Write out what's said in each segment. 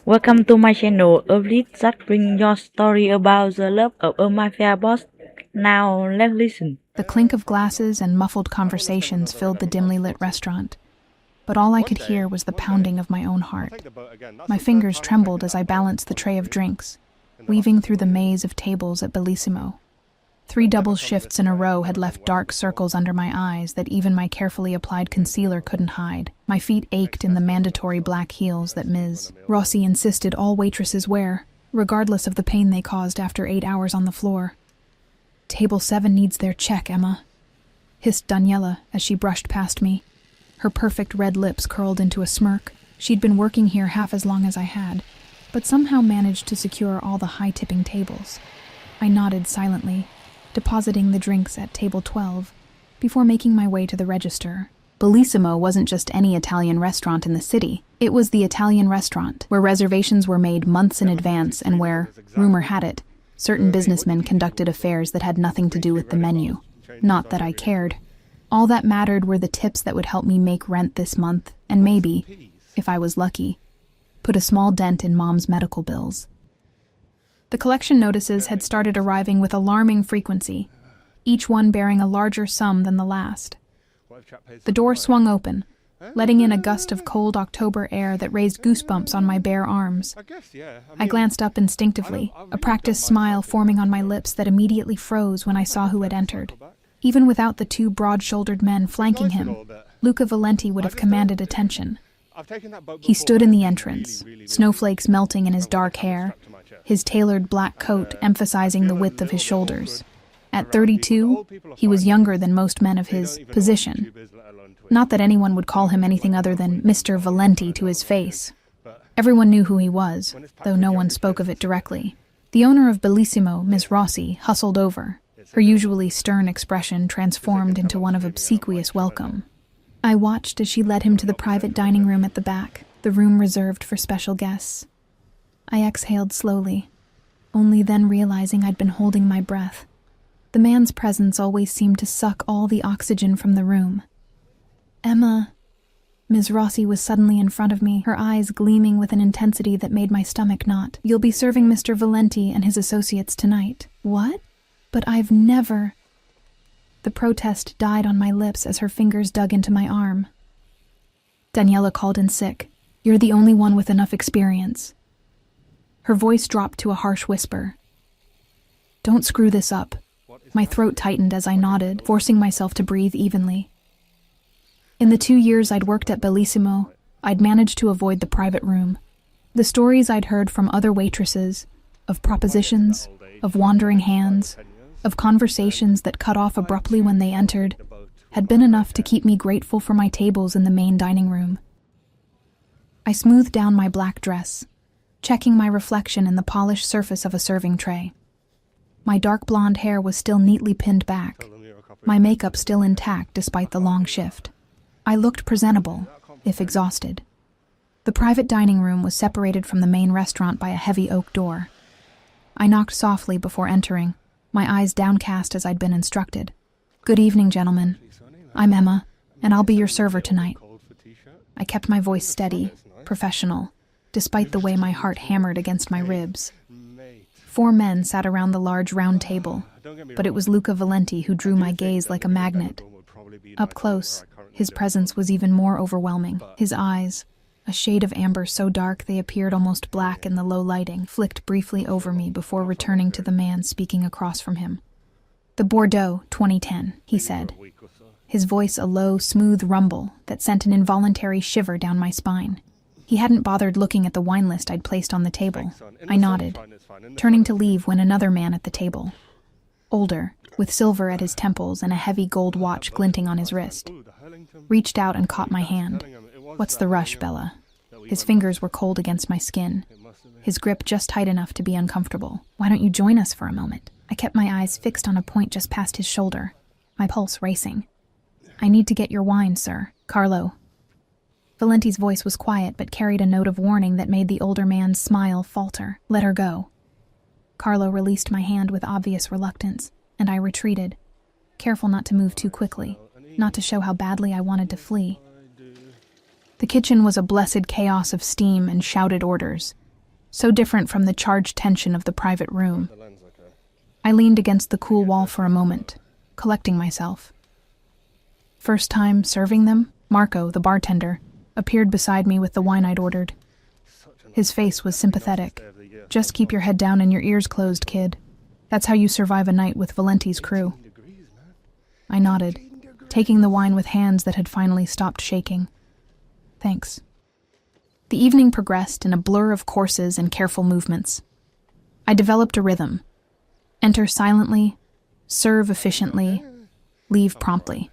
Welcome to my channel, a list that brings your story about the love of a mafia boss. Now let's listen. The clink of glasses and muffled conversations filled the dimly lit restaurant, but all I could hear was the pounding of my own heart. My fingers trembled as I balanced the tray of drinks, weaving through the maze of tables at Bellissimo. 3 double shifts in a row had left dark circles under my eyes that even my carefully applied concealer couldn't hide. My feet ached in the mandatory black heels that Ms. Rossi insisted all waitresses wear, regardless of the pain they caused after 8 hours on the floor. "Table 7 needs their check, Emma," hissed Daniela as she brushed past me. Her perfect red lips curled into a smirk. She'd been working here half as long as I had, but somehow managed to secure all the high-tipping tables. I nodded silently, depositing the drinks at table 12, before making my way to the register. Bellissimo wasn't just any Italian restaurant in the city. It was the Italian restaurant, where reservations were made months in advance and where, rumor had it, certain businessmen conducted affairs that had nothing to do with the menu. Not that I cared. All that mattered were the tips that would help me make rent this month, and maybe, if I was lucky, put a small dent in Mom's medical bills. The collection notices had started arriving with alarming frequency, each one bearing a larger sum than the last. The door swung open, letting in a gust of cold October air that raised goosebumps on my bare arms. I glanced up instinctively, a practiced smile forming on my lips that immediately froze when I saw who had entered. Even without the 2 broad-shouldered men flanking him, Luca Valenti would have commanded attention. He stood in the entrance, snowflakes melting in his dark hair, his tailored black coat emphasizing the width of his shoulders. At 32, he was younger than most men of his position. Not that anyone would call him anything other than Mr. Valenti to his face. Everyone knew who he was, though no one spoke of it directly. The owner of Bellissimo, Miss Rossi, hustled over, her usually stern expression transformed into one of obsequious welcome. I watched as she led him to the private dining room at the back, the room reserved for special guests. I exhaled slowly, only then realizing I'd been holding my breath. The man's presence always seemed to suck all the oxygen from the room. "Emma." Ms. Rossi was suddenly in front of me, her eyes gleaming with an intensity that made my stomach knot. "You'll be serving Mr. Valenti and his associates tonight." "What? But I've never—" The protest died on my lips as her fingers dug into my arm. Daniela called in sick. "You're the only one with enough experience." Her voice dropped to a harsh whisper. "Don't screw this up." My throat tightened as I nodded, forcing myself to breathe evenly. In the 2 years I'd worked at Bellissimo, I'd managed to avoid the private room. The stories I'd heard from other waitresses, of propositions, of wandering hands, of conversations that cut off abruptly when they entered, had been enough to keep me grateful for my tables in the main dining room. I smoothed down my black dress, checking my reflection in the polished surface of a serving tray. My dark blonde hair was still neatly pinned back, my makeup still intact despite the long shift. I looked presentable, if exhausted. The private dining room was separated from the main restaurant by a heavy oak door. I knocked softly before entering, my eyes downcast as I'd been instructed. "Good evening, gentlemen. I'm Emma, and I'll be your server tonight." I kept my voice steady, professional, despite the way my heart hammered against my ribs. 4 men sat around the large round table, but it was Luca Valenti who drew my gaze like a magnet. Up close, his presence was even more overwhelming. His eyes, a shade of amber so dark they appeared almost black in the low lighting, flicked briefly over me before returning to the man speaking across from him. "The Bordeaux 2010, he said, his voice a low, smooth rumble that sent an involuntary shiver down my spine. He hadn't bothered looking at the wine list I'd placed on the table. I nodded, turning to leave when another man at the table, older, with silver at his temples and a heavy gold watch glinting on his wrist, reached out and caught my hand. "What's the rush, Bella?" His fingers were cold against my skin, his grip just tight enough to be uncomfortable. "Why don't you join us for a moment?" I kept my eyes fixed on a point just past his shoulder, my pulse racing. "I need to get your wine, sir. Carlo." Valenti's voice was quiet but carried a note of warning that made the older man's smile falter. "Let her go." Carlo released my hand with obvious reluctance, and I retreated, careful not to move too quickly, not to show how badly I wanted to flee. The kitchen was a blessed chaos of steam and shouted orders, so different from the charged tension of the private room. I leaned against the cool wall for a moment, collecting myself. First time serving them, Marco, the bartender, appeared beside me with the wine I'd ordered. His face was sympathetic. "Just keep your head down and your ears closed, kid. That's how you survive a night with Valenti's crew." I nodded, taking the wine with hands that had finally stopped shaking. "Thanks." The evening progressed in a blur of courses and careful movements. I developed a rhythm. Enter silently, serve efficiently, leave promptly.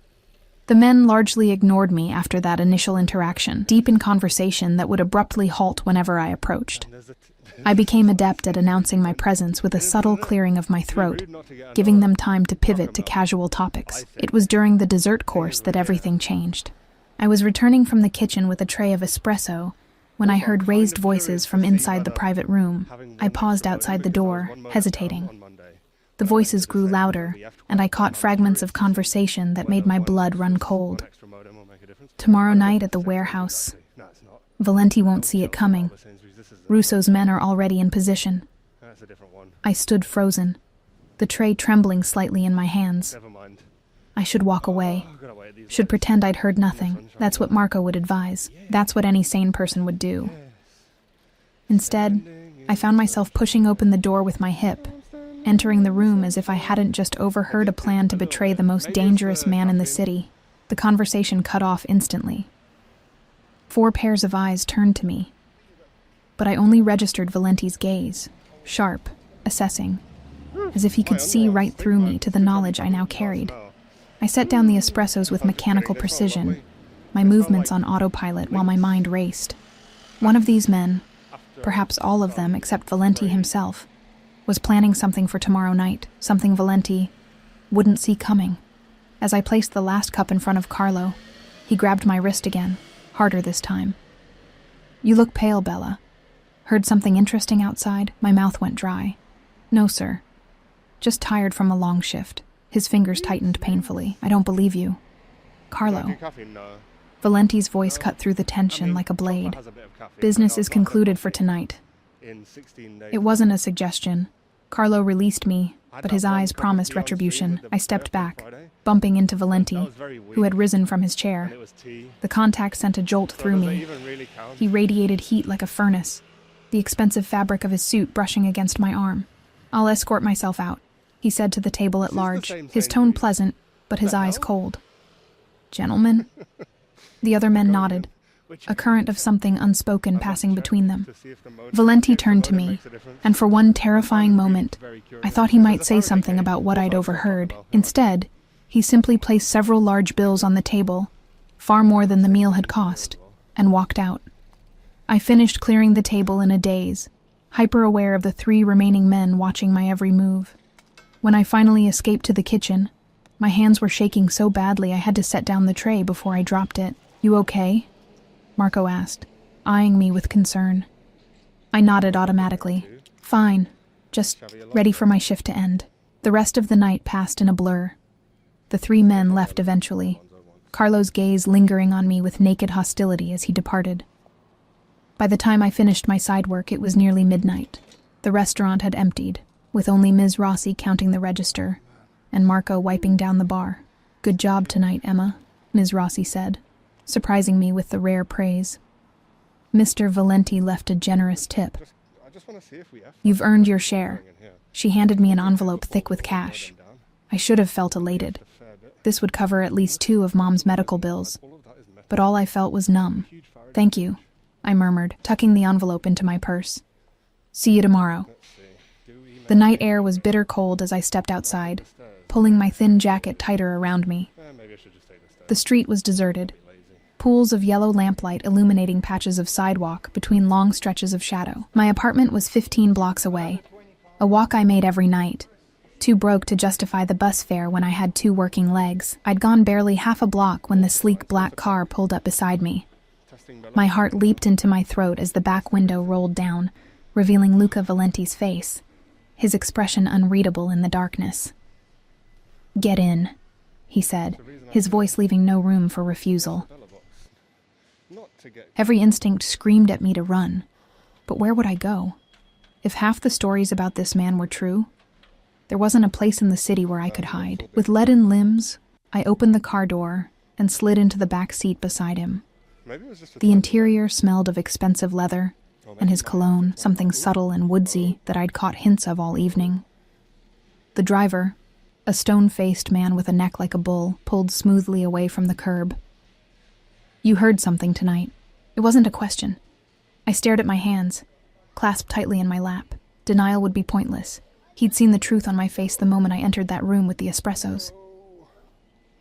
The men largely ignored me after that initial interaction, deep in conversation that would abruptly halt whenever I approached. I became adept at announcing my presence with a subtle clearing of my throat, giving them time to pivot to casual topics. It was during the dessert course that everything changed. I was returning from the kitchen with a tray of espresso when I heard raised voices from inside the private room. I paused outside the door, hesitating. The voices grew louder, and I caught fragments of conversation that made my blood run cold. "Tomorrow night at the warehouse. Valenti won't see it coming. Russo's men are already in position." I stood frozen, the tray trembling slightly in my hands. I should walk away. Should pretend I'd heard nothing. That's what Marco would advise. That's what any sane person would do. Instead, I found myself pushing open the door with my hip, entering the room as if I hadn't just overheard a plan to betray the most dangerous man in the city. The conversation cut off instantly. 4 pairs of eyes turned to me, but I only registered Valenti's gaze, sharp, assessing, as if he could see right through me to the knowledge I now carried. I set down the espressos with mechanical precision, my movements on autopilot while my mind raced. One of these men, perhaps all of them except Valenti himself, was planning something for tomorrow night, something Valenti wouldn't see coming. As I placed the last cup in front of Carlo, he grabbed my wrist again, harder this time. "You look pale, Bella. Heard something interesting outside?" My mouth went dry. "No, sir. Just tired from a long shift." His fingers tightened painfully. "I don't believe you." "Carlo." Valenti's voice cut through the tension like a blade. "Business is concluded for tonight." It wasn't a suggestion. Carlo released me, but his eyes promised retribution. I stepped back, bumping into Valenti, who had risen from his chair. The contact sent a jolt through me. He radiated heat like a furnace, the expensive fabric of his suit brushing against my arm. "I'll escort myself out," he said to the table at large, his tone pleasant, but his eyes cold. "Gentlemen?" The other men nodded, a current of something unspoken passing between them. Valenti turned to me, and for one terrifying moment, I thought he might say something about what I'd overheard. Instead, he simply placed several large bills on the table, far more than the meal had cost, and walked out. I finished clearing the table in a daze, hyper-aware of the 3 remaining men watching my every move. When I finally escaped to the kitchen, my hands were shaking so badly I had to set down the tray before I dropped it. "You okay?" Marco asked, eyeing me with concern. I nodded automatically. "Fine, just ready for my shift to end." The rest of the night passed in a blur. The 3 men left eventually, Carlo's gaze lingering on me with naked hostility as he departed. By the time I finished my side work, it was nearly midnight. The restaurant had emptied, with only Ms. Rossi counting the register, and Marco wiping down the bar. "Good job tonight, Emma," Ms. Rossi said, surprising me with the rare praise. Mr. Valenti left a generous tip. "You've earned your share." She handed me an envelope thick with cash. I should have felt elated. This would cover at least 2 of Mom's medical bills. But all I felt was numb. "Thank you," I murmured, tucking the envelope into my purse. "See you tomorrow." The night air was bitter cold as I stepped outside, pulling my thin jacket tighter around me. The street was deserted, pools of yellow lamplight illuminating patches of sidewalk between long stretches of shadow. My apartment was 15 blocks away, a walk I made every night, too broke to justify the bus fare when I had 2 working legs. I'd gone barely half a block when the sleek black car pulled up beside me. My heart leaped into my throat as the back window rolled down, revealing Luca Valenti's face, his expression unreadable in the darkness. "Get in," he said, his voice leaving no room for refusal. Every instinct screamed at me to run. But where would I go? If half the stories about this man were true, there wasn't a place in the city where I could hide. With leaden limbs, I opened the car door and slid into the back seat beside him. The interior smelled of expensive leather, and his cologne, something subtle and woodsy that I'd caught hints of all evening. The driver, a stone-faced man with a neck like a bull, pulled smoothly away from the curb. "You heard something tonight." It wasn't a question. I stared at my hands, clasped tightly in my lap. Denial would be pointless. He'd seen the truth on my face the moment I entered that room with the espressos.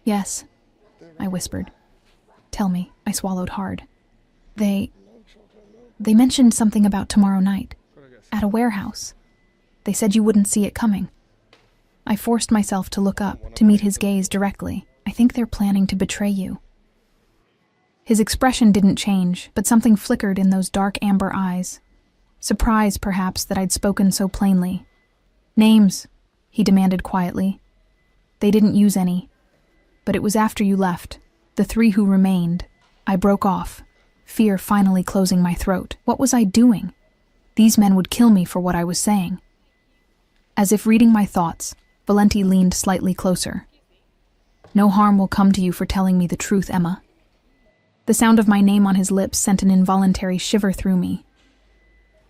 "Yes," I whispered. "Tell me." I swallowed hard. They mentioned something about tomorrow night, at a warehouse. They said you wouldn't see it coming. I forced myself to look up, to meet his gaze directly. "I think they're planning to betray you." His expression didn't change, but something flickered in those dark amber eyes. Surprise, perhaps, that I'd spoken so plainly. "Names," he demanded quietly. "They didn't use any. But it was after you left, the 3 who remained." I broke off, fear finally closing my throat. What was I doing? These men would kill me for what I was saying. As if reading my thoughts, Valenti leaned slightly closer. "No harm will come to you for telling me the truth, Emma." The sound of my name on his lips sent an involuntary shiver through me.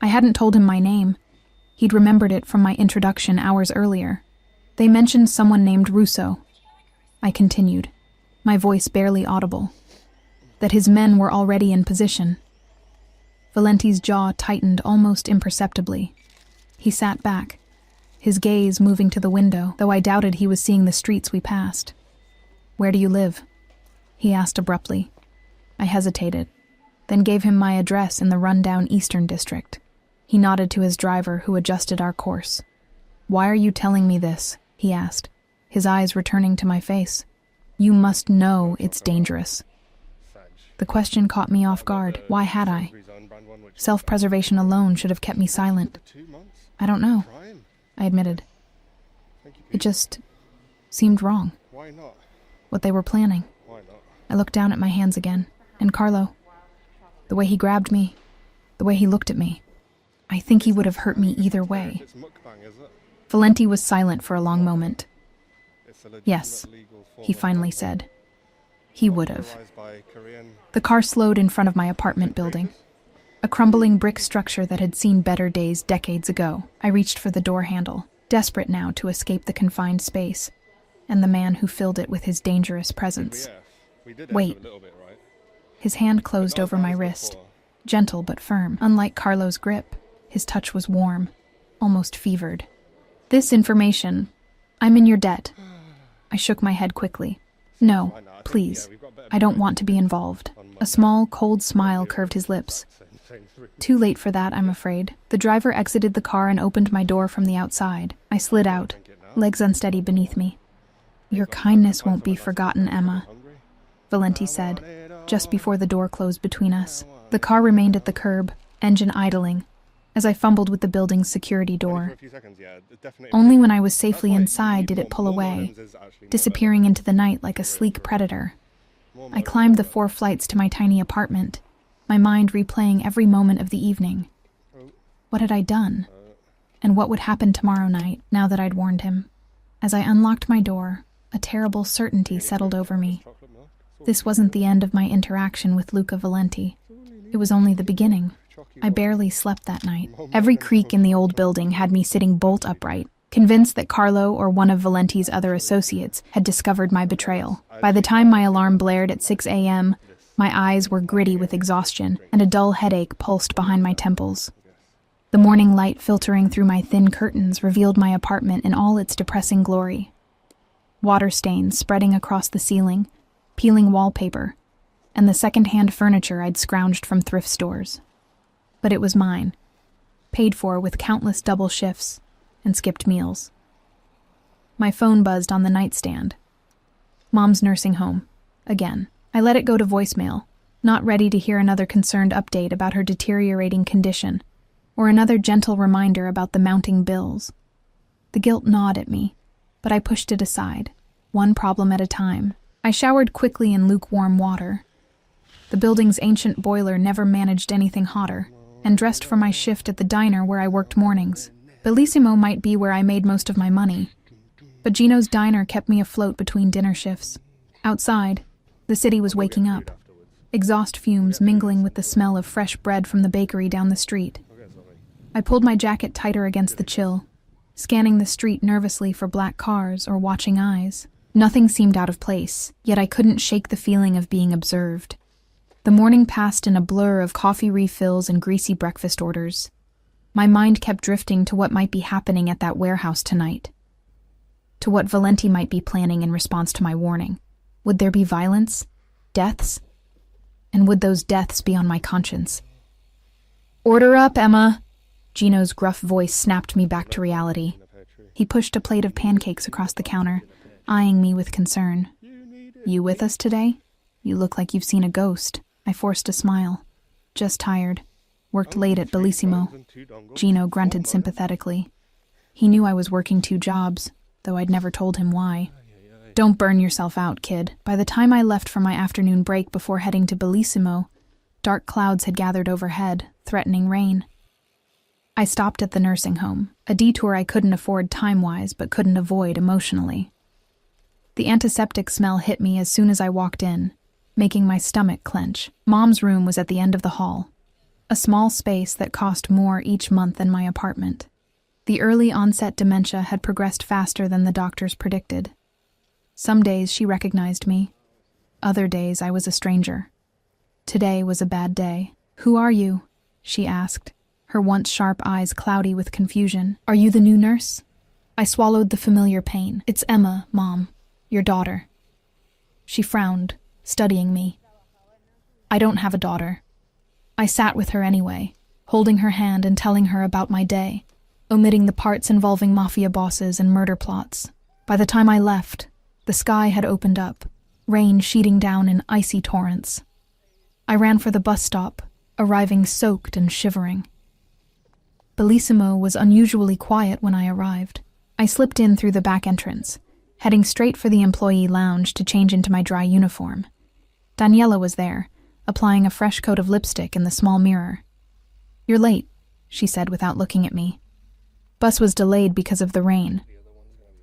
I hadn't told him my name. He'd remembered it from my introduction hours earlier. "They mentioned someone named Russo," I continued, my voice barely audible. "That his men were already in position." Valenti's jaw tightened almost imperceptibly. He sat back, his gaze moving to the window, though I doubted he was seeing the streets we passed. "Where do you live?" he asked abruptly. I hesitated, then gave him my address in the rundown Eastern District. He nodded to his driver, who adjusted our course. "Why are you telling me this?" he asked, his eyes returning to my face. "You must know it's dangerous." The question caught me off guard. Why had I? Self-preservation alone should have kept me silent. "I don't know," I admitted. It just seemed wrong. What they were planning. I looked down at my hands again. And Carlo. The way he grabbed me. The way he looked at me. I think he would have hurt me either way. Valenti was silent for a long moment. "Yes," he finally said. He would have. The car slowed in front of my apartment building. A crumbling brick structure that had seen better days decades ago. I reached for the door handle, desperate now to escape the confined space, and the man who filled it with his dangerous presence. "Wait." His hand closed over my wrist, gentle but firm. Unlike Carlo's grip, his touch was warm, almost fevered. "This information, I'm in your debt." I shook my head quickly. "No, please. I don't want to be involved." A small, cold smile curved his lips. "Too late for that, I'm afraid." The driver exited the car and opened my door from the outside. I slid out, legs unsteady beneath me. "Your kindness won't be forgotten, Emma," Valenti said, just before the door closed between us. The car remained at the curb, engine idling, as I fumbled with the building's security door. Only when I was safely inside did it pull away, disappearing into the night like a sleek predator. I climbed the 4 flights to my tiny apartment, my mind replaying every moment of the evening. What had I done? And what would happen tomorrow night, now that I'd warned him? As I unlocked my door, a terrible certainty settled over me. This wasn't the end of my interaction with Luca Valenti. It was only the beginning. I barely slept that night. Every creak in the old building had me sitting bolt upright, convinced that Carlo or one of Valenti's other associates had discovered my betrayal. By the time my alarm blared at 6 a.m., my eyes were gritty with exhaustion, and a dull headache pulsed behind my temples. The morning light filtering through my thin curtains revealed my apartment in all its depressing glory. Water stains spreading across the ceiling, peeling wallpaper, and the second-hand furniture I'd scrounged from thrift stores. But it was mine, paid for with countless double shifts and skipped meals. My phone buzzed on the nightstand. Mom's nursing home, again. I let it go to voicemail, not ready to hear another concerned update about her deteriorating condition, or another gentle reminder about the mounting bills. The guilt gnawed at me, but I pushed it aside, one problem at a time. I showered quickly in lukewarm water. The building's ancient boiler never managed anything hotter, and dressed for my shift at the diner where I worked mornings. Bellissimo might be where I made most of my money, but Gino's diner kept me afloat between dinner shifts. Outside, the city was waking up, exhaust fumes mingling with the smell of fresh bread from the bakery down the street. I pulled my jacket tighter against the chill, scanning the street nervously for black cars or watching eyes. Nothing seemed out of place, yet I couldn't shake the feeling of being observed. The morning passed in a blur of coffee refills and greasy breakfast orders. My mind kept drifting to what might be happening at that warehouse tonight, to what Valenti might be planning in response to my warning. Would there be violence? Deaths? And would those deaths be on my conscience? "Order up, Emma!" Gino's gruff voice snapped me back to reality. He pushed a plate of pancakes across the counter, eyeing me with concern. "You with us today? You look like you've seen a ghost." I forced a smile. "Just tired. Worked late at Bellissimo." Gino grunted sympathetically. He knew I was working 2 jobs, though I'd never told him why. "Don't burn yourself out, kid." By the time I left for my afternoon break before heading to Bellissimo, dark clouds had gathered overhead, threatening rain. I stopped at the nursing home, a detour I couldn't afford time-wise but couldn't avoid emotionally. The antiseptic smell hit me as soon as I walked in, making my stomach clench. Mom's room was at the end of the hall, a small space that cost more each month than my apartment. The early onset dementia had progressed faster than the doctors predicted. Some days she recognized me. Other days I was a stranger. Today was a bad day. "Who are you?" she asked, her once sharp eyes cloudy with confusion. "Are you the new nurse?" I swallowed the familiar pain. "It's Emma, Mom, your daughter." She frowned, studying me. "I don't have a daughter." I sat with her anyway, holding her hand and telling her about my day, omitting the parts involving mafia bosses and murder plots. By the time I left, the sky had opened up, rain sheeting down in icy torrents. I ran for the bus stop, arriving soaked and shivering. Bellissimo was unusually quiet when I arrived. I slipped in through the back entrance, heading straight for the employee lounge to change into my dry uniform. Daniela was there, applying a fresh coat of lipstick in the small mirror. "You're late," she said without looking at me. "Bus was delayed because of the rain."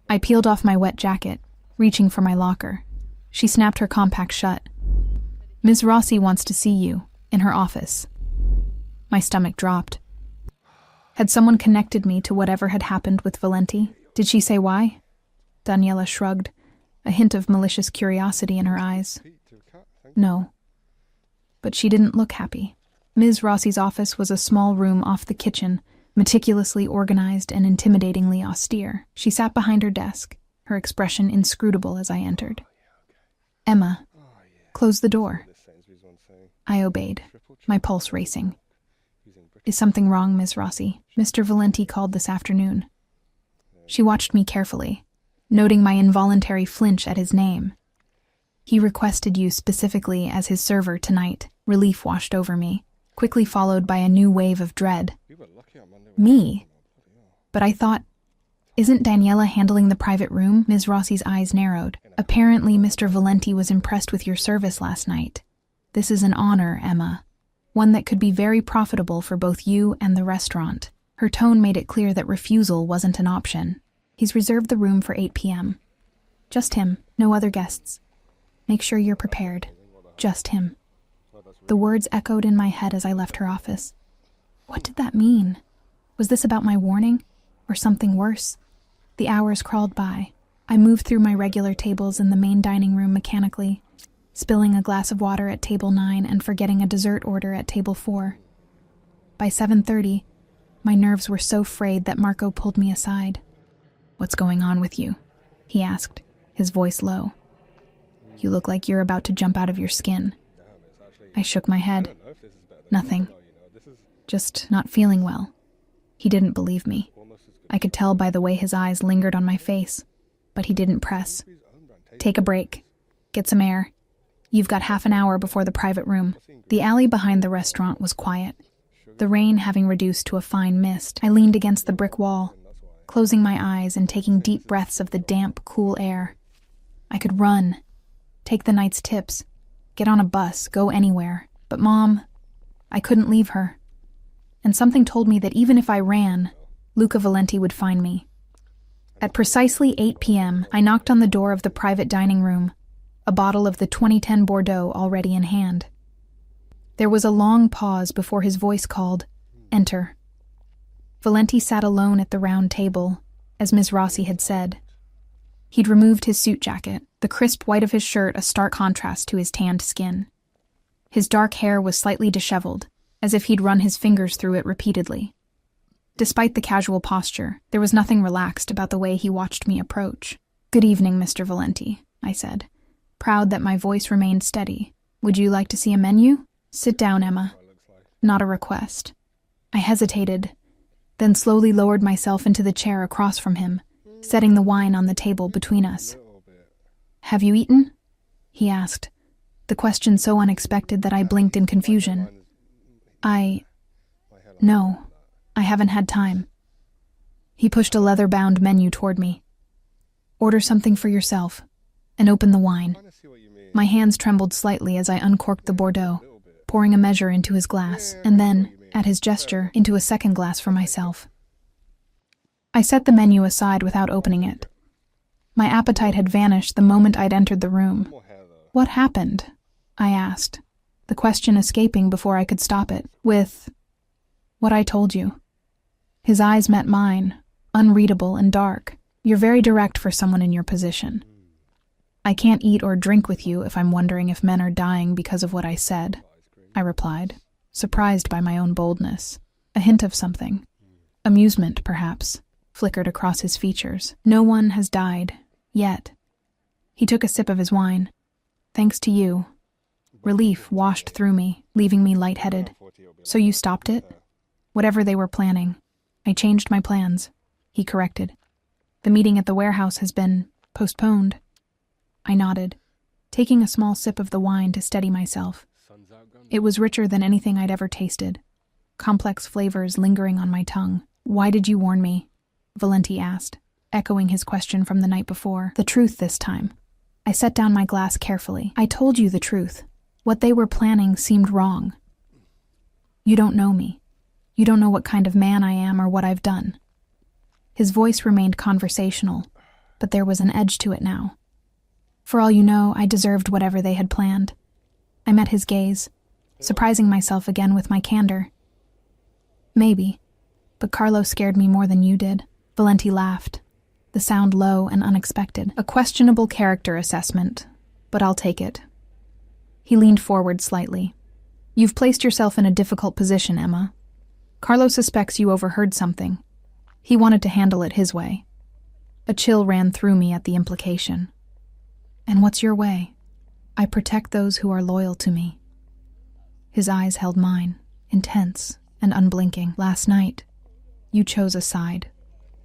I peeled off my wet jacket, reaching for my locker. She snapped her compact shut. "Ms. Rossi wants to see you, in her office." My stomach dropped. Had someone connected me to whatever had happened with Valenti? Did she say why? Daniela shrugged, a hint of malicious curiosity in her eyes. "No." But she didn't look happy. Ms. Rossi's office was a small room off the kitchen, meticulously organized and intimidatingly austere. She sat behind her desk, her expression inscrutable as I entered. "Emma, close the door." I obeyed, my pulse racing. "Is something wrong, Ms. Rossi? Mr. Valenti called this afternoon." She watched me carefully, noting my involuntary flinch at his name. "He requested you specifically as his server tonight." Relief washed over me, quickly followed by a new wave of dread. "Me? But I thought, isn't Daniela handling the private room?" Ms. Rossi's eyes narrowed. "Apparently Mr. Valenti was impressed with your service last night. This is an honor, Emma. One that could be very profitable for both you and the restaurant." Her tone made it clear that refusal wasn't an option. "He's reserved the room for 8 p.m. Just him, no other guests. Make sure you're prepared. Just him." The words echoed in my head as I left her office. What did that mean? Was this about my warning? Or something worse? The hours crawled by. I moved through my regular tables in the main dining room mechanically, spilling a glass of water at table 9 and forgetting a dessert order at table 4. By 7:30, my nerves were so frayed that Marco pulled me aside. "What's going on with you?" he asked, his voice low. "You look like you're about to jump out of your skin." I shook my head. "Nothing. Just not feeling well." He didn't believe me. I could tell by the way his eyes lingered on my face, but he didn't press. "Take a break. Get some air. You've got half an hour before the private room." The alley behind the restaurant was quiet. The rain having reduced to a fine mist, I leaned against the brick wall, closing my eyes and taking deep breaths of the damp, cool air. I could run, take the night's tips, Get on a bus, go anywhere. But Mom, I couldn't leave her. And something told me that even if I ran, Luca Valenti would find me. At precisely 8 p.m., I knocked on the door of the private dining room, a bottle of the 2010 Bordeaux already in hand. There was a long pause before his voice called, "Enter." Valenti sat alone at the round table, as Ms. Rossi had said. He'd removed his suit jacket, the crisp white of his shirt a stark contrast to his tanned skin. His dark hair was slightly disheveled, as if he'd run his fingers through it repeatedly. Despite the casual posture, there was nothing relaxed about the way he watched me approach. "Good evening, Mr. Valenti," I said, proud that my voice remained steady. "Would you like to see a menu?" "Sit down, Emma." Not a request. I hesitated, then slowly lowered myself into the chair across from him, setting the wine on the table between us. "Have you eaten?" he asked, the question so unexpected that I blinked in confusion. No, I haven't had time." He pushed a leather-bound menu toward me. "Order something for yourself, and open the wine." My hands trembled slightly as I uncorked the Bordeaux, pouring a measure into his glass, and then, at his gesture, into a second glass for myself. I set the menu aside without opening it. My appetite had vanished the moment I'd entered the room. "What happened?" I asked, the question escaping before I could stop it. "With what I told you." His eyes met mine, unreadable and dark. "You're very direct for someone in your position. I can't eat or drink with you if I'm wondering if men are dying because of what I said," I replied, surprised by my own boldness. A hint of something, amusement perhaps, flickered across his features. "No one has died, yet." He took a sip of his wine. "Thanks to you." Relief washed through me, leaving me lightheaded. "So you stopped it?" "Whatever they were planning. I changed my plans," he corrected. "The meeting at the warehouse has been postponed." I nodded, taking a small sip of the wine to steady myself. It was richer than anything I'd ever tasted, complex flavors lingering on my tongue. "Why did you warn me?" Valenti asked, echoing his question from the night before. "The truth this time." I set down my glass carefully. "I told you the truth. What they were planning seemed wrong. You don't know me. You don't know what kind of man I am or what I've done." His voice remained conversational, but there was an edge to it now. "For all you know, I deserved whatever they had planned." I met his gaze, surprising myself again with my candor. "Maybe, but Carlo scared me more than you did." Valenti laughed, the sound low and unexpected. "A questionable character assessment, but I'll take it." He leaned forward slightly. "You've placed yourself in a difficult position, Emma. Carlo suspects you overheard something. He wanted to handle it his way." A chill ran through me at the implication. "And what's your way?" "I protect those who are loyal to me." His eyes held mine, intense and unblinking. "Last night, you chose a side.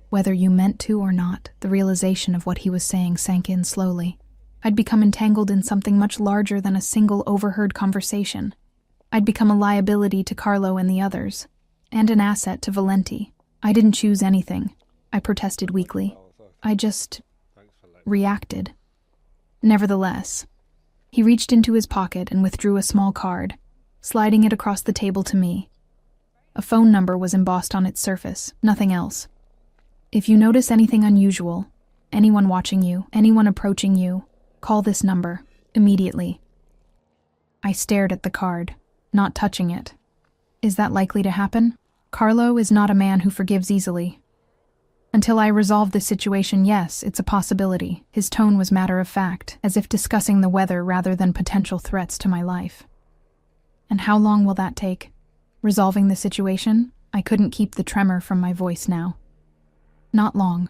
Whether you meant to or not, the realization of what he was saying sank in slowly. I'd become entangled in something much larger than a single overheard conversation. I'd become a liability to Carlo and the others, and an asset to Valenti. I didn't choose anything," I protested weakly. "I just reacted." Nevertheless, he reached into his pocket and withdrew a small card, sliding it across the table to me. A phone number was embossed on its surface, nothing else. "If you notice anything unusual, anyone watching you, anyone approaching you, call this number, immediately." I stared at the card, not touching it. "Is that likely to happen?" "Carlo is not a man who forgives easily. Until I resolve this situation, yes, it's a possibility." His tone was matter-of-fact, as if discussing the weather rather than potential threats to my life. "And how long will that take?" "Resolving the situation?" I couldn't keep the tremor from my voice now. "Not long."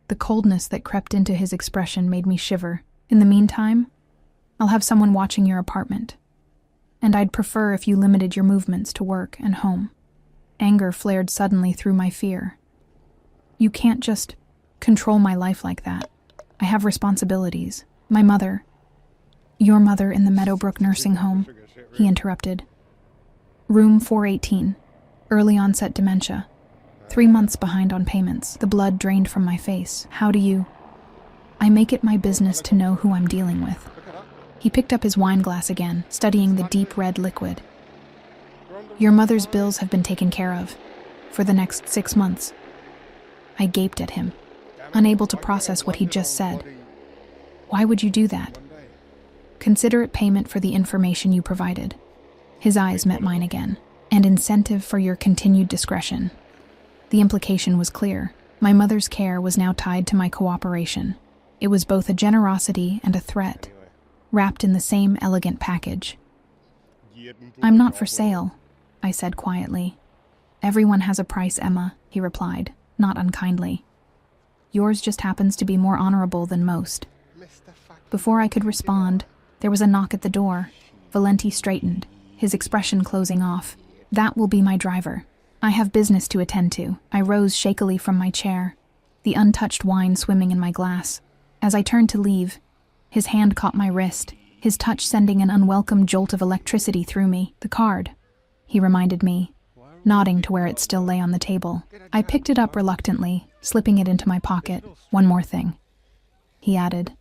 The coldness that crept into his expression made me shiver. "In the meantime, I'll have someone watching your apartment. And I'd prefer if you limited your movements to work and home." Anger flared suddenly through my fear. "You can't just control my life like that. I have responsibilities. My mother—" "Your mother in the Meadowbrook nursing home," he interrupted. "Room 418, early onset dementia. 3 months behind on payments." The blood drained from my face. "How do you—" "I make it my business to know who I'm dealing with. He picked up his wine glass again, studying the deep red liquid. "Your mother's bills have been taken care of. For the next 6 months." I gaped at him, unable to process what he'd just said. "Why would you do that?" "Consider it payment for the information you provided." His eyes met mine again. "And incentive for your continued discretion." The implication was clear. My mother's care was now tied to my cooperation. It was both a generosity and a threat, wrapped in the same elegant package. "I'm not for sale," I said quietly. "Everyone has a price, Emma," he replied, not unkindly. "Yours just happens to be more honorable than most." Before I could respond, there was a knock at the door. Valenti straightened, his expression closing off. "That will be my driver. I have business to attend to." I rose shakily from my chair, the untouched wine swimming in my glass. As I turned to leave, his hand caught my wrist, his touch sending an unwelcome jolt of electricity through me. "The card," he reminded me, nodding to where it still lay on the table. I picked it up reluctantly, slipping it into my pocket. "One more thing," he added,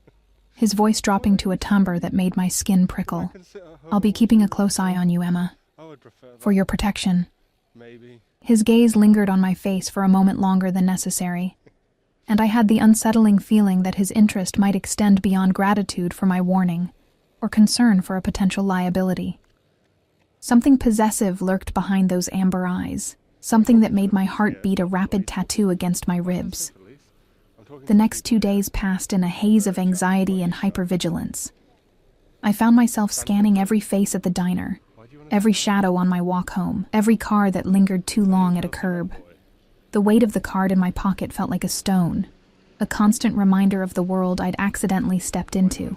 his voice dropping to a timbre that made my skin prickle. "I'll be keeping a close eye on you, Emma. For your protection." His gaze lingered on my face for a moment longer than necessary, and I had the unsettling feeling that his interest might extend beyond gratitude for my warning, or concern for a potential liability. Something possessive lurked behind those amber eyes, something that made my heart beat a rapid tattoo against my ribs. The next 2 days passed in a haze of anxiety and hypervigilance. I found myself scanning every face at the diner, every shadow on my walk home, every car that lingered too long at a curb. The weight of the card in my pocket felt like a stone, a constant reminder of the world I'd accidentally stepped into.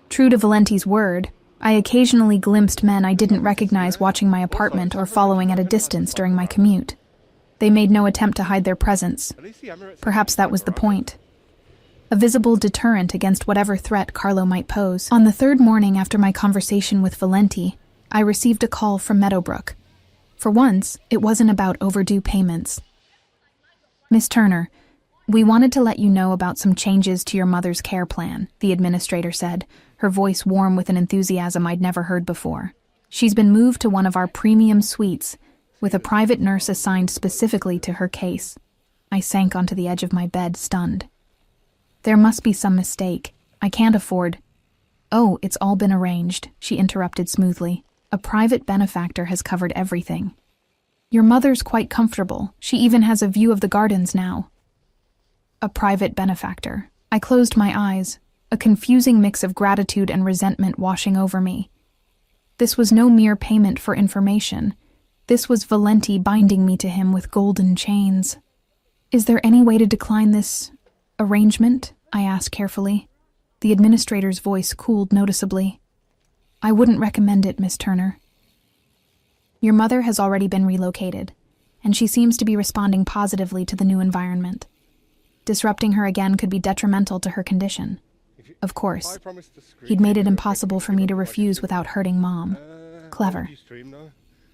True to Valenti's word, I occasionally glimpsed men I didn't recognize watching my apartment or following at a distance during my commute. They made no attempt to hide their presence. Perhaps that was the point. A visible deterrent against whatever threat Carlo might pose. On the third morning after my conversation with Valenti, I received a call from Meadowbrook. For once, it wasn't about overdue payments. "Miss Turner, we wanted to let you know about some changes to your mother's care plan," the administrator said, her voice warm with an enthusiasm I'd never heard before. "She's been moved to one of our premium suites, with a private nurse assigned specifically to her case." I sank onto the edge of my bed, stunned. "There must be some mistake. I can't afford—" "Oh, it's all been arranged," she interrupted smoothly. "A private benefactor has covered everything. Your mother's quite comfortable. She even has a view of the gardens now." A private benefactor. I closed my eyes, a confusing mix of gratitude and resentment washing over me. This was no mere payment for information. This was Valenti binding me to him with golden chains. "Is there any way to decline this arrangement?" I asked carefully. The administrator's voice cooled noticeably. "I wouldn't recommend it, Miss Turner. Your mother has already been relocated, and she seems to be responding positively to the new environment. Disrupting her again could be detrimental to her condition. Of course, he'd made it impossible for me to refuse without hurting Mom. Clever."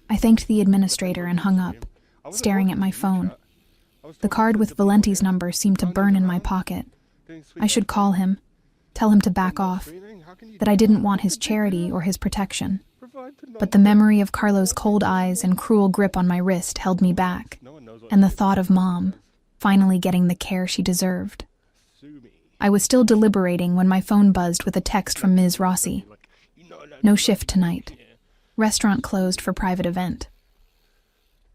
I thanked the administrator and hung up, staring at my phone. The card with Valenti's number seemed to burn in my pocket. I should call him, tell him to back off, that I didn't want his charity or his protection. But the memory of Carlo's cold eyes and cruel grip on my wrist held me back, and the thought of Mom finally getting the care she deserved. I was still deliberating when my phone buzzed with a text from Ms. Rossi. "No shift tonight. Restaurant closed for private event."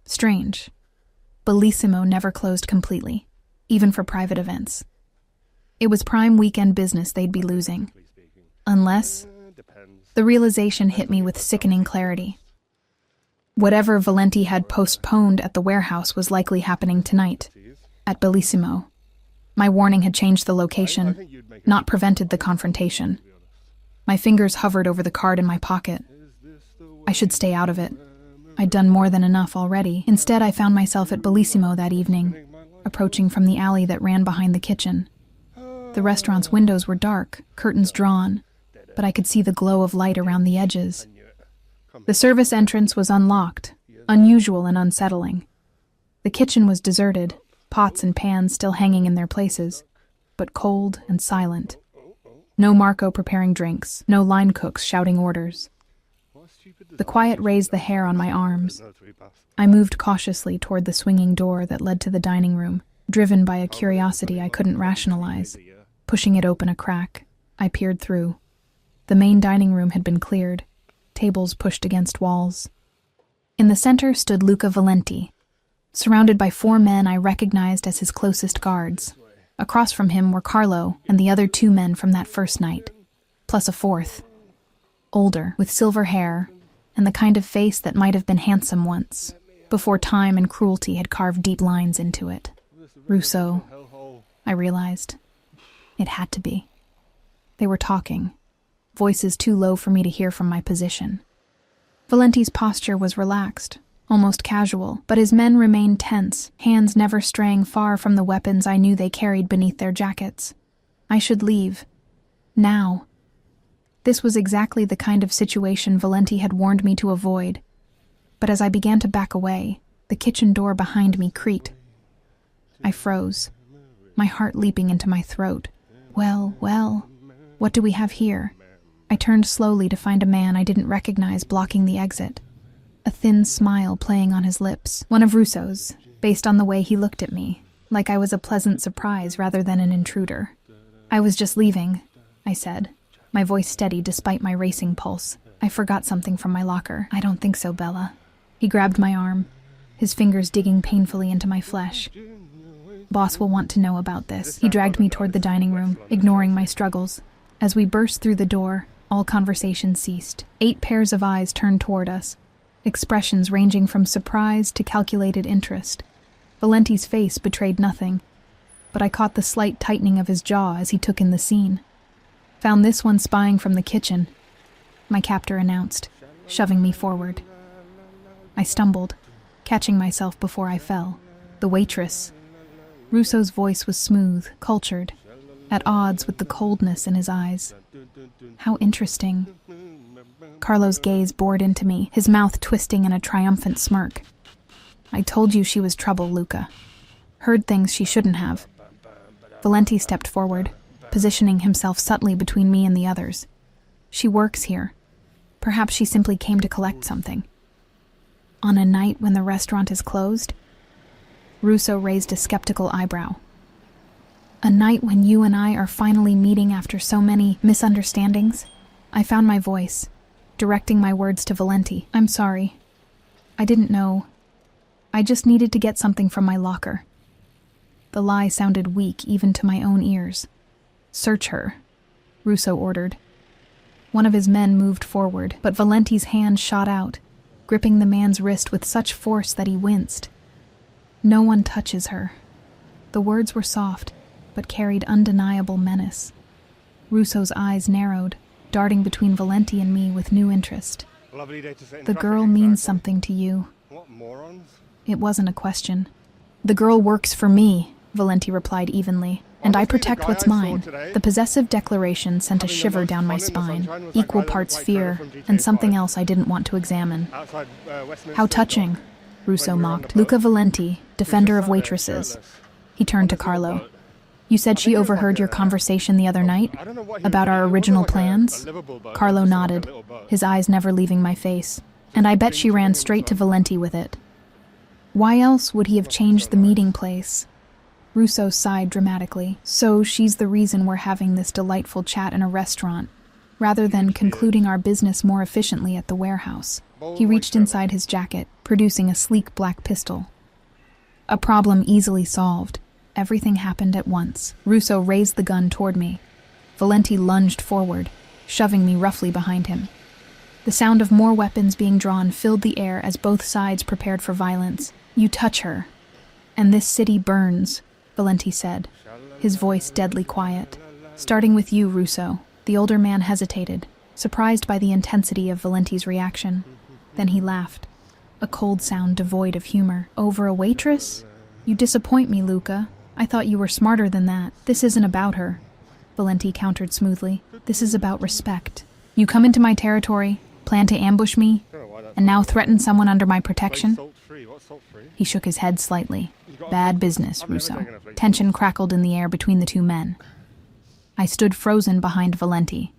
Strange. Bellissimo never closed completely, even for private events. It was prime weekend business they'd be losing. Unless... The realization hit me with sickening clarity. Whatever Valenti had postponed at the warehouse was likely happening tonight, at Bellissimo. My warning had changed the location, not prevented the confrontation. My fingers hovered over the card in my pocket. I should stay out of it. I'd done more than enough already. Instead, I found myself at Bellissimo that evening, approaching from the alley that ran behind the kitchen. The restaurant's windows were dark, curtains drawn, but I could see the glow of light around the edges. The service entrance was unlocked, unusual and unsettling. The kitchen was deserted, pots and pans still hanging in their places, but cold and silent. No Marco preparing drinks, no line cooks shouting orders. The quiet raised the hair on my arms. I moved cautiously toward the swinging door that led to the dining room, driven by a curiosity I couldn't rationalize. Pushing it open a crack, I peered through. The main dining room had been cleared, tables pushed against walls. In the center stood Luca Valenti, surrounded by 4 men I recognized as his closest guards. Across from him were Carlo and the other 2 men from that first night, plus a 4th. Older, with silver hair, and the kind of face that might have been handsome once, before time and cruelty had carved deep lines into it. Russo, I realized. It had to be. They were talking, voices too low for me to hear from my position. Valenti's posture was relaxed, almost casual, but his men remained tense, hands never straying far from the weapons I knew they carried beneath their jackets. I should leave. Now. This was exactly the kind of situation Valenti had warned me to avoid. But as I began to back away, the kitchen door behind me creaked. I froze, my heart leaping into my throat. Well, what do we have here? I turned slowly to find a man I didn't recognize blocking the exit. A thin smile playing on his lips, one of Russo's, based on the way he looked at me, like I was a pleasant surprise rather than an intruder. I was just leaving, I said, my voice steady despite my racing pulse. I forgot something from my locker. I don't think so, Bella. He grabbed my arm, his fingers digging painfully into my flesh. Boss will want to know about this. He dragged me toward the dining room, ignoring my struggles. As we burst through the door, all conversation ceased. 8 pairs of eyes turned toward us, expressions ranging from surprise to calculated interest. Valenti's face betrayed nothing, but I caught the slight tightening of his jaw as he took in the scene. Found this one spying from the kitchen, my captor announced, shoving me forward. I stumbled, catching myself before I fell. The waitress. Russo's voice was smooth, cultured, at odds with the coldness in his eyes. How interesting. Carlo's gaze bored into me, his mouth twisting in a triumphant smirk. I told you she was trouble, Luca. Heard things she shouldn't have. Valenti stepped forward, positioning himself subtly between me and the others. She works here. Perhaps she simply came to collect something. On a night when the restaurant is closed? Russo raised a skeptical eyebrow. A night when you and I are finally meeting after so many misunderstandings? I found my voice, directing my words to Valenti. I'm sorry. I didn't know. I just needed to get something from my locker. The lie sounded weak even to my own ears. Search her, Russo ordered. One of his men moved forward, but Valenti's hand shot out, gripping the man's wrist with such force that he winced. No one touches her. The words were soft, but carried undeniable menace. Russo's eyes narrowed, darting between Valenti and me with new interest. The girl means something to you. What morons? It wasn't a question. The girl works for me, Valenti replied evenly, and I protect what's mine. The possessive declaration sent a shiver down my spine, equal parts fear and something else I didn't want to examine. How touching, Russo mocked. Luca Valenti, defender of waitresses. He turned to Carlo. You said she overheard your conversation the other night? About our original plans? Carlo nodded, his eyes never leaving my face. And I bet she ran straight to Valenti with it. Why else would he have changed the meeting place? Russo sighed dramatically. So she's the reason we're having this delightful chat in a restaurant, rather than concluding our business more efficiently at the warehouse. He reached inside his jacket, producing a sleek black pistol. A problem easily solved. Everything happened at once. Russo raised the gun toward me. Valenti lunged forward, shoving me roughly behind him. The sound of more weapons being drawn filled the air as both sides prepared for violence. You touch her, and this city burns, Valenti said, his voice deadly quiet. Starting with you, Russo. The older man hesitated, surprised by the intensity of Valenti's reaction. Then he laughed, a cold sound devoid of humor. Over a waitress? You disappoint me, Luca. I thought you were smarter than that. This isn't about her, Valenti countered smoothly. This is about respect. You come into my territory, plan to ambush me, and now threaten someone under my protection? He shook his head slightly. Bad business, Russo. Tension crackled in the air between the two men. I stood frozen behind Valenti,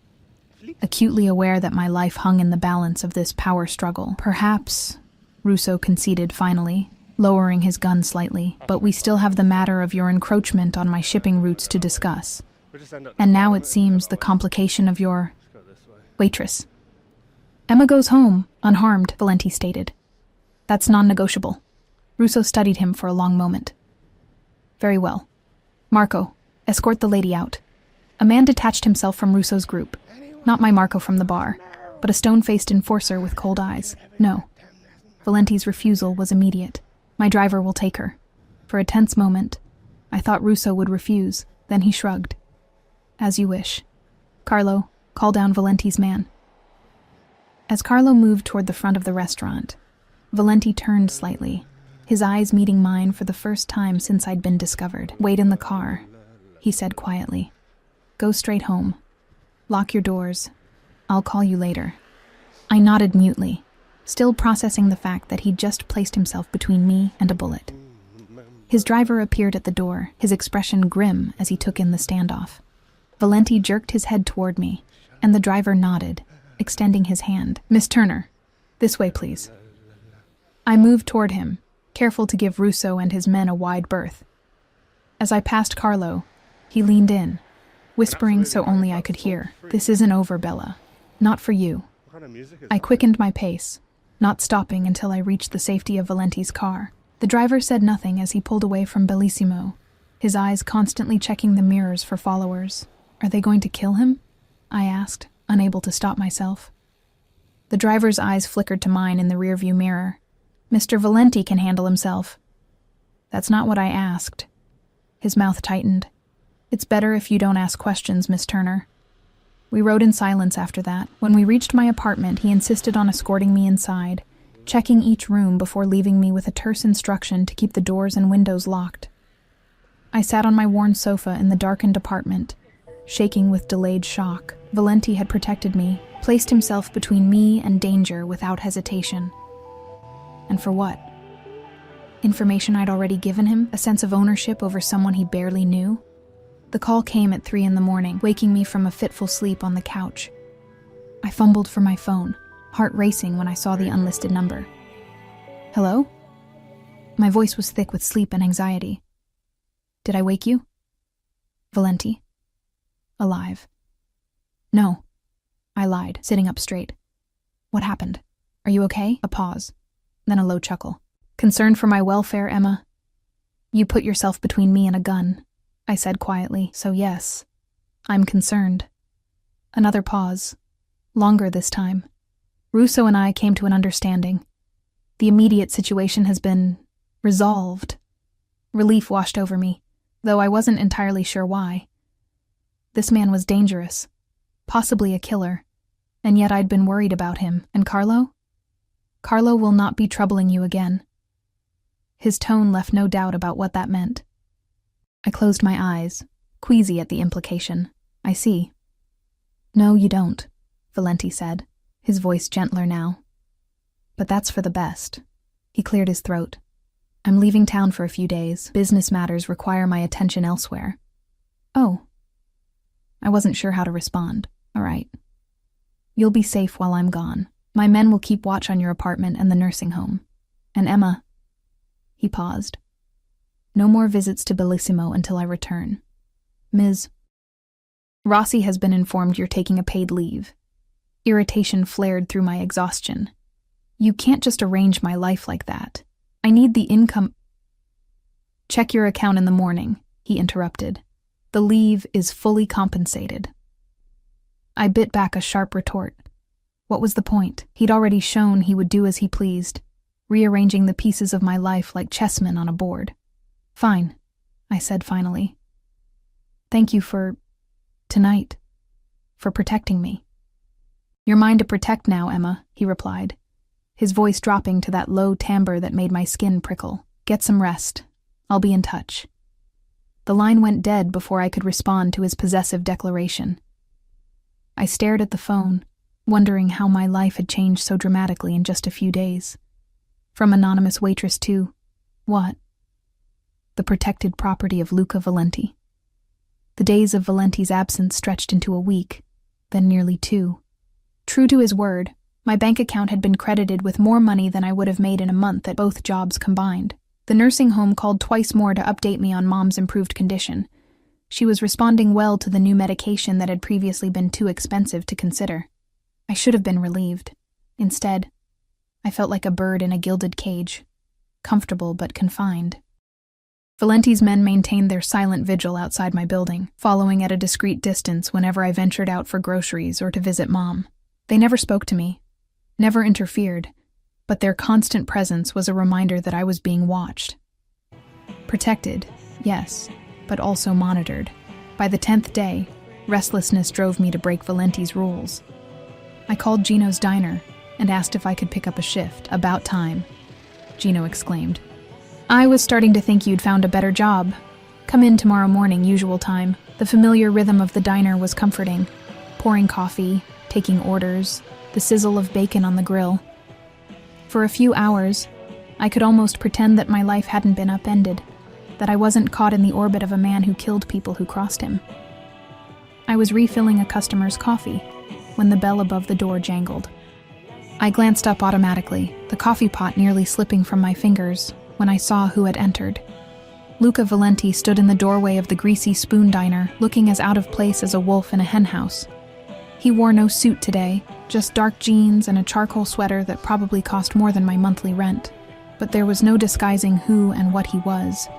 acutely aware that my life hung in the balance of this power struggle. Perhaps, Russo conceded finally, lowering his gun slightly, but we still have the matter of your encroachment on my shipping routes to discuss. And now it seems the complication of your waitress. Emma goes home, unharmed, Valenti stated. That's non-negotiable. Russo studied him for a long moment. Very well. Marco, escort the lady out. A man detached himself from Russo's group. Not my Marco from the bar, but a stone-faced enforcer with cold eyes. No. Valenti's refusal was immediate. My driver will take her. For a tense moment, I thought Russo would refuse, then he shrugged. As you wish. Carlo, call down Valenti's man. As Carlo moved toward the front of the restaurant, Valenti turned slightly, his eyes meeting mine for the first time since I'd been discovered. Wait in the car, he said quietly. Go straight home. Lock your doors. I'll call you later. I nodded mutely, still processing the fact that he'd just placed himself between me and a bullet. His driver appeared at the door, his expression grim as he took in the standoff. Valenti jerked his head toward me, and the driver nodded, extending his hand. Miss Turner, this way, please. I moved toward him, careful to give Russo and his men a wide berth. As I passed Carlo, he leaned in, whispering so only I could hear. This isn't over, Bella. Not for you. I quickened my pace, not stopping until I reached the safety of Valenti's car. The driver said nothing as he pulled away from Bellissimo, his eyes constantly checking the mirrors for followers. Are they going to kill him? I asked, unable to stop myself. The driver's eyes flickered to mine in the rearview mirror. Mr. Valenti can handle himself. That's not what I asked. His mouth tightened. It's better if you don't ask questions, Miss Turner. We rode in silence after that. When we reached my apartment, he insisted on escorting me inside, checking each room before leaving me with a terse instruction to keep the doors and windows locked. I sat on my worn sofa in the darkened apartment, shaking with delayed shock. Valenti had protected me, placed himself between me and danger without hesitation. And for what? Information I'd already given him? A sense of ownership over someone he barely knew? The call came at 3 a.m, waking me from a fitful sleep on the couch. I fumbled for my phone, heart racing when I saw the unlisted number. Hello? My voice was thick with sleep and anxiety. Did I wake you? Valenti. Alive. No. I lied, sitting up straight. What happened? Are you okay? A pause, then a low chuckle. Concerned for my welfare, Emma? You put yourself between me and a gun, I said quietly, so yes, I'm concerned. Another pause, longer this time. Russo and I came to an understanding. The immediate situation has been resolved. Relief washed over me, though I wasn't entirely sure why. This man was dangerous, possibly a killer, and yet I'd been worried about him. And Carlo? Carlo will not be troubling you again. His tone left no doubt about what that meant. I closed my eyes, queasy at the implication. I see. No, you don't, Valenti said, his voice gentler now. But that's for the best. He cleared his throat. I'm leaving town for a few days. Business matters require my attention elsewhere. Oh. I wasn't sure how to respond. All right. You'll be safe while I'm gone. My men will keep watch on your apartment and the nursing home. And Emma... He paused. No more visits to Bellissimo until I return. Ms. Rossi has been informed you're taking a paid leave. Irritation flared through my exhaustion. You can't just arrange my life like that. I need the income... Check your account in the morning, he interrupted. The leave is fully compensated. I bit back a sharp retort. What was the point? He'd already shown he would do as he pleased, rearranging the pieces of my life like chessmen on a board. Fine, I said finally. Thank you for... tonight. For protecting me. You're mine to protect now, Emma, he replied, his voice dropping to that low timbre that made my skin prickle. Get some rest. I'll be in touch. The line went dead before I could respond to his possessive declaration. I stared at the phone, wondering how my life had changed so dramatically in just a few days. From anonymous waitress to... what? The protected property of Luca Valenti. The days of Valenti's absence stretched into a week, then nearly 2. True to his word, my bank account had been credited with more money than I would have made in a month at both jobs combined. The nursing home called twice more to update me on Mom's improved condition. She was responding well to the new medication that had previously been too expensive to consider. I should have been relieved. Instead, I felt like a bird in a gilded cage, comfortable but confined. Valenti's men maintained their silent vigil outside my building, following at a discreet distance whenever I ventured out for groceries or to visit Mom. They never spoke to me, never interfered, but their constant presence was a reminder that I was being watched. Protected, yes, but also monitored. By the 10th day, restlessness drove me to break Valenti's rules. I called Gino's diner and asked if I could pick up a shift. About time, Gino exclaimed. I was starting to think you'd found a better job. Come in tomorrow morning, usual time. The familiar rhythm of the diner was comforting. Pouring coffee, taking orders, the sizzle of bacon on the grill. For a few hours, I could almost pretend that my life hadn't been upended, that I wasn't caught in the orbit of a man who killed people who crossed him. I was refilling a customer's coffee when the bell above the door jangled. I glanced up automatically, the coffee pot nearly slipping from my fingers when I saw who had entered. Luca Valenti stood in the doorway of the Greasy Spoon diner, looking as out of place as a wolf in a henhouse. He wore no suit today, just dark jeans and a charcoal sweater that probably cost more than my monthly rent. But there was no disguising who and what he was.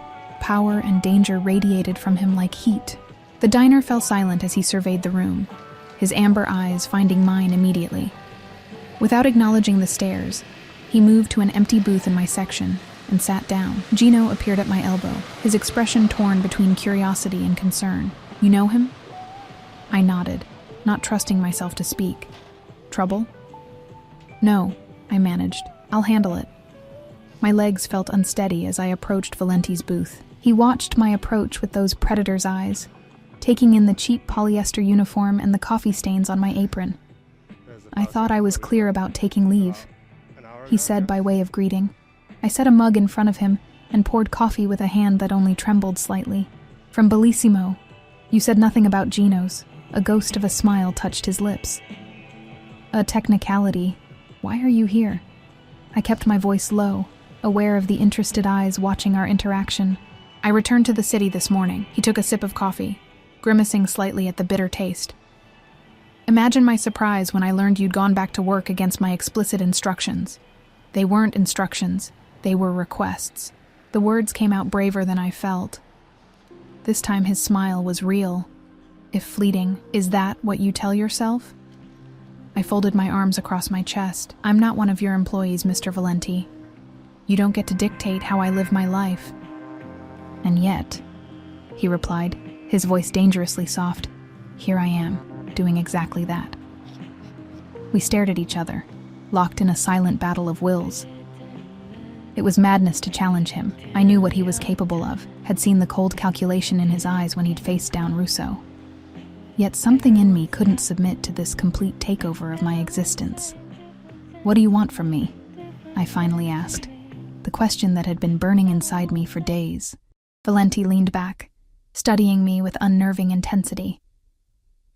Power and danger radiated from him like heat. The diner fell silent as he surveyed the room, his amber eyes finding mine immediately. Without acknowledging the stares, he moved to an empty booth in my section and sat down. Gino appeared at my elbow, his expression torn between curiosity and concern. You know him? I nodded, not trusting myself to speak. Trouble? No, I managed. I'll handle it. My legs felt unsteady as I approached Valenti's booth. He watched my approach with those predator's eyes, taking in the cheap polyester uniform and the coffee stains on my apron. I thought I was clear about taking leave, he said by way of greeting. I set a mug in front of him and poured coffee with a hand that only trembled slightly. From Bellissimo. You said nothing about Gino's. A ghost of a smile touched his lips. A technicality. Why are you here? I kept my voice low, aware of the interested eyes watching our interaction. I returned to the city this morning. He took a sip of coffee, grimacing slightly at the bitter taste. Imagine my surprise when I learned you'd gone back to work against my explicit instructions. They weren't instructions. They were requests. The words came out braver than I felt. This time his smile was real, if fleeting. Is that what you tell yourself? I folded my arms across my chest. I'm not one of your employees, Mr. Valenti. You don't get to dictate how I live my life. And yet, he replied, his voice dangerously soft, here I am, doing exactly that. We stared at each other, locked in a silent battle of wills. It was madness to challenge him. I knew what he was capable of, had seen the cold calculation in his eyes when he'd faced down Russo. Yet something in me couldn't submit to this complete takeover of my existence. What do you want from me? I finally asked, the question that had been burning inside me for days. Valenti leaned back, studying me with unnerving intensity.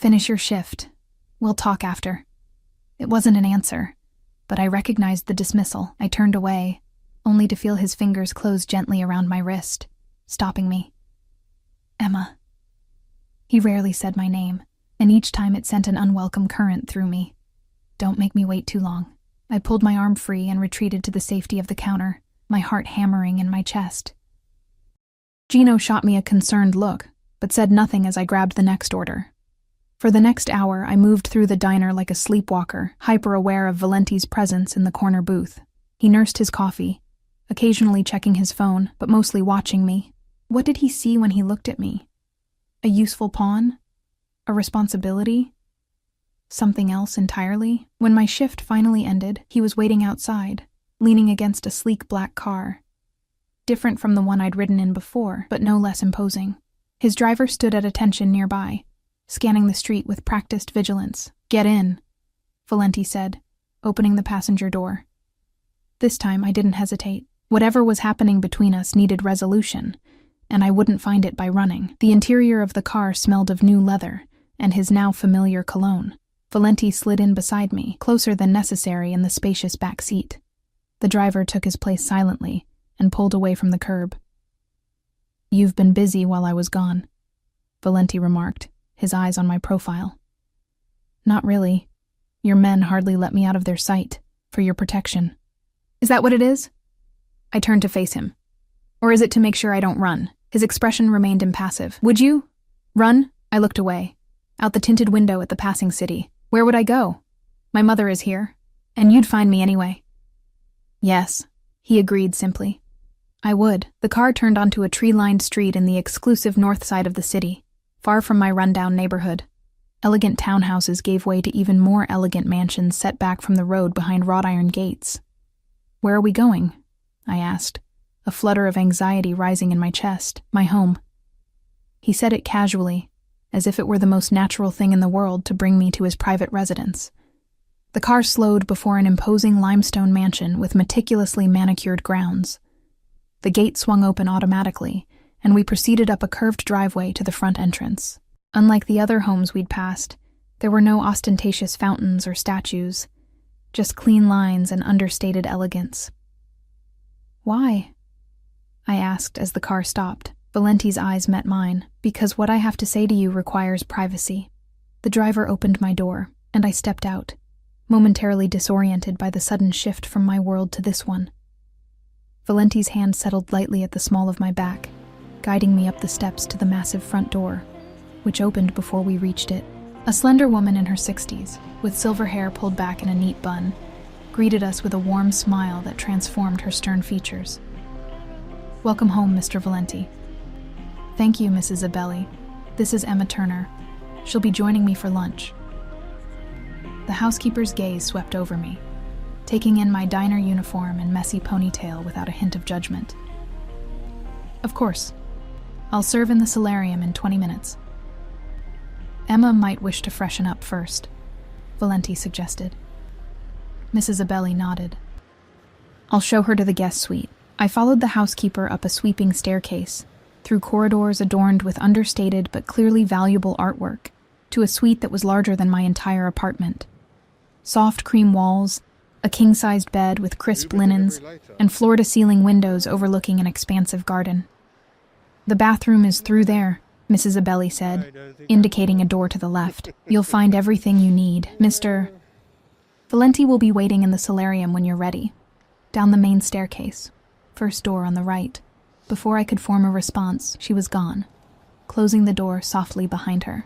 Finish your shift. We'll talk after. It wasn't an answer, but I recognized the dismissal. I turned away, only to feel his fingers close gently around my wrist, stopping me. Emma. He rarely said my name, and each time it sent an unwelcome current through me. Don't make me wait too long. I pulled my arm free and retreated to the safety of the counter, my heart hammering in my chest. Gino shot me a concerned look, but said nothing as I grabbed the next order. For the next hour, I moved through the diner like a sleepwalker, hyper-aware of Valenti's presence in the corner booth. He nursed his coffee, occasionally checking his phone, but mostly watching me. What did he see when he looked at me? A useful pawn? A responsibility? Something else entirely? When my shift finally ended, he was waiting outside, leaning against a sleek black car. Different from the one I'd ridden in before, but no less imposing. His driver stood at attention nearby, scanning the street with practiced vigilance. Get in, Valenti said, opening the passenger door. This time I didn't hesitate. Whatever was happening between us needed resolution, and I wouldn't find it by running. The interior of the car smelled of new leather and his now familiar cologne. Valenti slid in beside me, closer than necessary in the spacious back seat. The driver took his place silently and pulled away from the curb. "You've been busy while I was gone," Valenti remarked, his eyes on my profile. "Not really. Your men hardly let me out of their sight, for your protection." "Is that what it is?" I turned to face him. "Or is it to make sure I don't run?" His expression remained impassive. "Would you? Run?" I looked away, out the tinted window at the passing city. "Where would I go? My mother is here, and you'd find me anyway." "Yes," he agreed simply. "I would." The car turned onto a tree-lined street in the exclusive north side of the city, far from my rundown neighborhood. Elegant townhouses gave way to even more elegant mansions set back from the road behind wrought iron gates. "Where are we going?" I asked, a flutter of anxiety rising in my chest. "My home." He said it casually, as if it were the most natural thing in the world to bring me to his private residence. The car slowed before an imposing limestone mansion with meticulously manicured grounds. The gate swung open automatically, and we proceeded up a curved driveway to the front entrance. Unlike the other homes we'd passed, there were no ostentatious fountains or statues, just clean lines and understated elegance. "Why?" I asked as the car stopped. Valenti's eyes met mine. "Because what I have to say to you requires privacy." The driver opened my door, and I stepped out, momentarily disoriented by the sudden shift from my world to this one. Valenti's hand settled lightly at the small of my back, guiding me up the steps to the massive front door, which opened before we reached it. A slender woman in her 60s, with silver hair pulled back in a neat bun, greeted us with a warm smile that transformed her stern features. "Welcome home, Mr. Valenti." "Thank you, Mrs. Zabelli. This is Emma Turner. She'll be joining me for lunch." The housekeeper's gaze swept over me, taking in my diner uniform and messy ponytail without a hint of judgment. "Of course. I'll serve in the solarium in 20 minutes. "Emma might wish to freshen up first," Valenti suggested. Mrs. Zabelli nodded. "I'll show her to the guest suite." I followed the housekeeper up a sweeping staircase, through corridors adorned with understated but clearly valuable artwork, to a suite that was larger than my entire apartment. Soft cream walls, a king-sized bed with crisp linens, and floor-to-ceiling windows overlooking an expansive garden. "The bathroom is through there," Mrs. Zabelli said, indicating a door to the left. "You'll find everything you need, Mr. Valenti will be waiting in the solarium when you're ready. Down the main staircase, first door on the right." Before I could form a response, she was gone, closing the door softly behind her.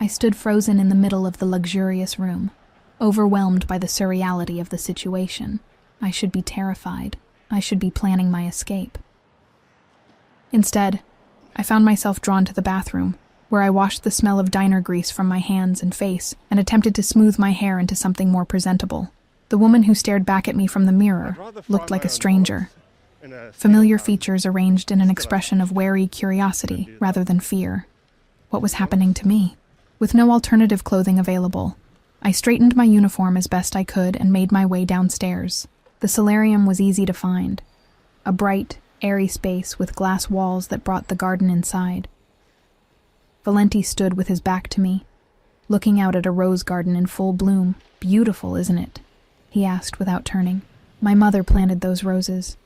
I stood frozen in the middle of the luxurious room, overwhelmed by the surreality of the situation. I should be terrified. I should be planning my escape. Instead, I found myself drawn to the bathroom, where I washed the smell of diner grease from my hands and face and attempted to smooth my hair into something more presentable. The woman who stared back at me from the mirror looked like a stranger, familiar features arranged in an expression of wary curiosity rather than fear. What was happening to me? With no alternative clothing available, I straightened my uniform as best I could and made my way downstairs. The solarium was easy to find, a bright, airy space with glass walls that brought the garden inside. Valenti stood with his back to me, looking out at a rose garden in full bloom. "Beautiful, isn't it?" he asked without turning. "My mother planted those roses.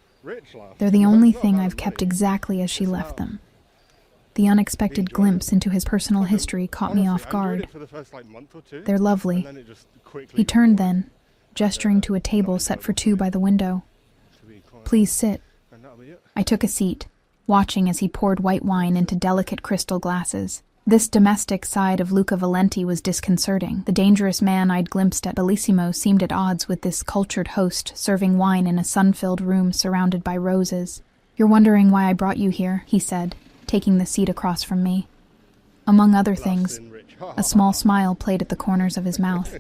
They're the only thing I've kept exactly as she left them." The unexpected glimpse into his personal history caught me off guard. "They're lovely." He turned then, gesturing to a table set for two by the window. "Please sit." I took a seat, watching as he poured white wine into delicate crystal glasses. This domestic side of Luca Valenti was disconcerting. The dangerous man I'd glimpsed at Bellissimo seemed at odds with this cultured host serving wine in a sun-filled room surrounded by roses. "You're wondering why I brought you here," he said, taking the seat across from me. Among other things, a small smile played at the corners of his mouth.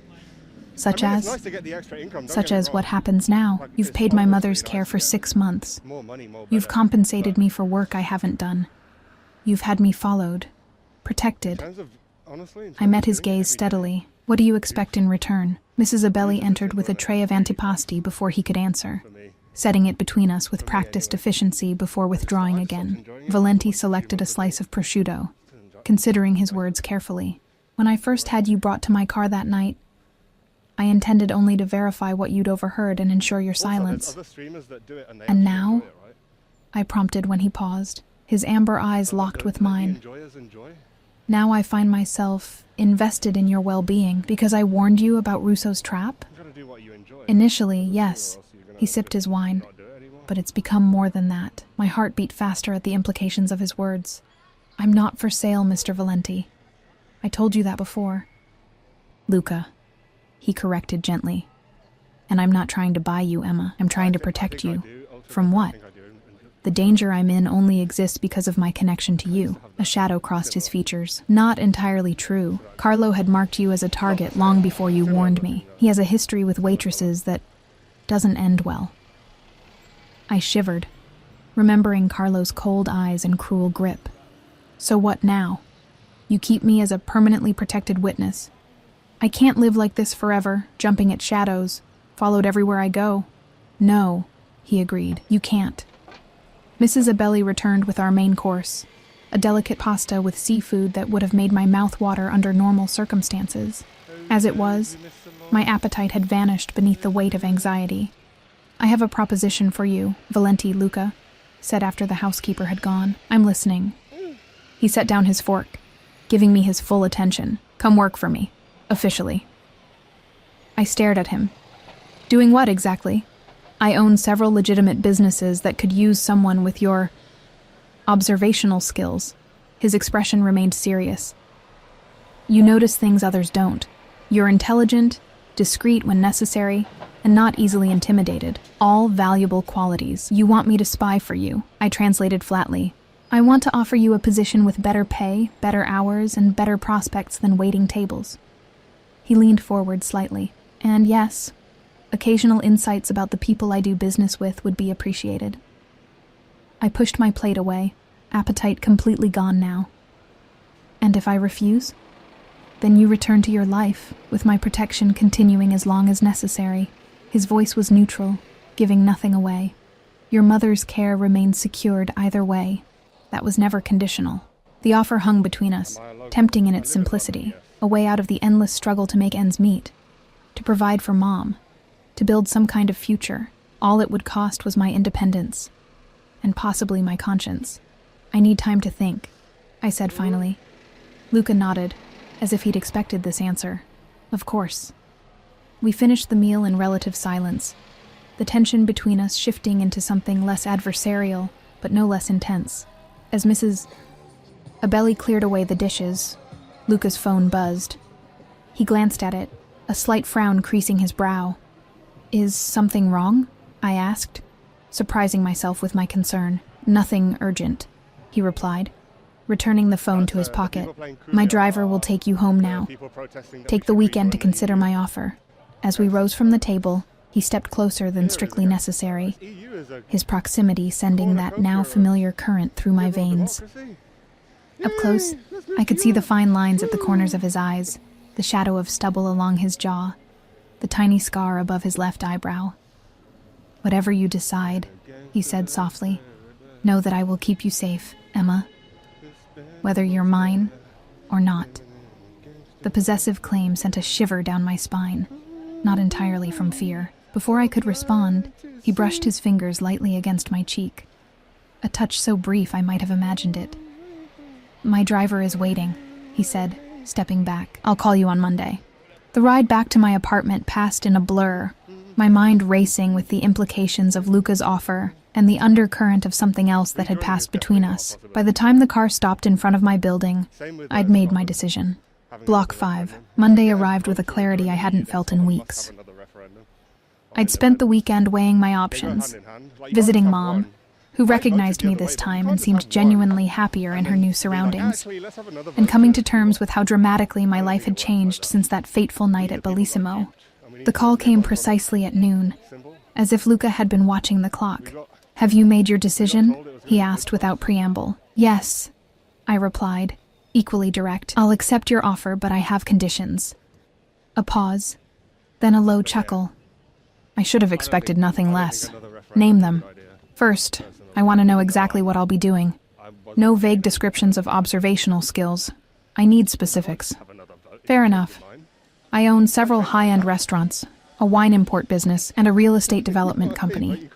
Such as what happens now. You've paid my mother's care for 6 months. You've compensated me for work I haven't done. You've had me followed, protected. I met his gaze steadily. "What do you expect in return?" Mrs. Zabelli entered with a tray of antipasti before he could answer. setting it between us with practiced efficiency before withdrawing again. Valenti selected a slice of prosciutto, considering his words carefully. When I first had you brought to my car that night, I intended only to verify what you'd overheard and ensure your silence. And now? I prompted when he paused, his amber eyes locked with mine. Now I find myself invested in your well-being because I warned you about Russo's trap? Initially, yes. He sipped his wine, but it's become more than that. My heart beat faster at the implications of his words. I'm not for sale, Mr. Valenti. I told you that before. Luca, he corrected gently. And I'm not trying to buy you, Emma. I'm trying to protect you. From what? The danger I'm in only exists because of my connection to you. A shadow crossed his features. Not entirely true. Carlo had marked you as a target long before you warned me. He has a history with waitresses that doesn't end well. I shivered, remembering Carlo's cold eyes and cruel grip. So what now? You keep me as a permanently protected witness. I can't live like this forever, jumping at shadows, followed everywhere I go. No, he agreed, you can't. Mrs. Abelli returned with our main course, a delicate pasta with seafood that would have made my mouth water under normal circumstances. As it was, my appetite had vanished beneath the weight of anxiety. I have a proposition for you, Valenti Luca, said after the housekeeper had gone. I'm listening. He set down his fork, giving me his full attention. Come work for me, officially. I stared at him. Doing what exactly? I own several legitimate businesses that could use someone with your observational skills. His expression remained serious. You notice things others don't. You're intelligent, discreet when necessary, and not easily intimidated. All valuable qualities. You want me to spy for you. I translated flatly. I want to offer you a position with better pay, better hours, and better prospects than waiting tables. He leaned forward slightly. And yes, occasional insights about the people I do business with would be appreciated. I pushed my plate away, appetite completely gone now. And if I refuse? Then you return to your life, with my protection continuing as long as necessary. His voice was neutral, giving nothing away. Your mother's care remains secured either way. That was never conditional. The offer hung between us, tempting in its simplicity, a way out of the endless struggle to make ends meet, to provide for Mom, to build some kind of future. All it would cost was my independence, and possibly my conscience. I need time to think, I said finally. Luca nodded, as if he'd expected this answer. Of course. We finished the meal in relative silence, the tension between us shifting into something less adversarial, but no less intense. As Mrs. Abelli cleared away the dishes, Luca's phone buzzed. He glanced at it, a slight frown creasing his brow. Is something wrong? I asked, surprising myself with my concern. Nothing urgent, he replied, returning the phone to his pocket. My driver will take you home now. Take the weekend to consider my offer. As we rose from the table, he stepped closer than strictly necessary, his proximity sending that now familiar current through my veins. Up close, I could see the fine lines at the corners of his eyes, the shadow of stubble along his jaw, the tiny scar above his left eyebrow. Whatever you decide, he said softly, know that I will keep you safe, Emma. Whether you're mine or not. The possessive claim sent a shiver down my spine, not entirely from fear. Before I could respond, he brushed his fingers lightly against my cheek, a touch so brief I might have imagined it. My driver is waiting, he said, stepping back. I'll call you on Monday. The ride back to my apartment passed in a blur, my mind racing with the implications of Luca's offer and the undercurrent of something else that had passed between us. By the time the car stopped in front of my building, I'd made my decision. Block 5. Monday arrived with a clarity I hadn't felt in weeks. I'd spent the weekend weighing my options, visiting Mom, who recognized me this time and seemed genuinely happier in her new surroundings, and coming to terms with how dramatically my life had changed since that fateful night at Bellissimo. The call came precisely at noon, as if Luca had been watching the clock. Have you made your decision? He asked without preamble. Yes, I replied, equally direct. I'll accept your offer, but I have conditions. A pause, then a low chuckle. I should have expected nothing less. Name them. First, I want to know exactly what I'll be doing. No vague descriptions of observational skills. I need specifics. Fair enough. I own several high-end restaurants, a wine import business, and a real estate development company.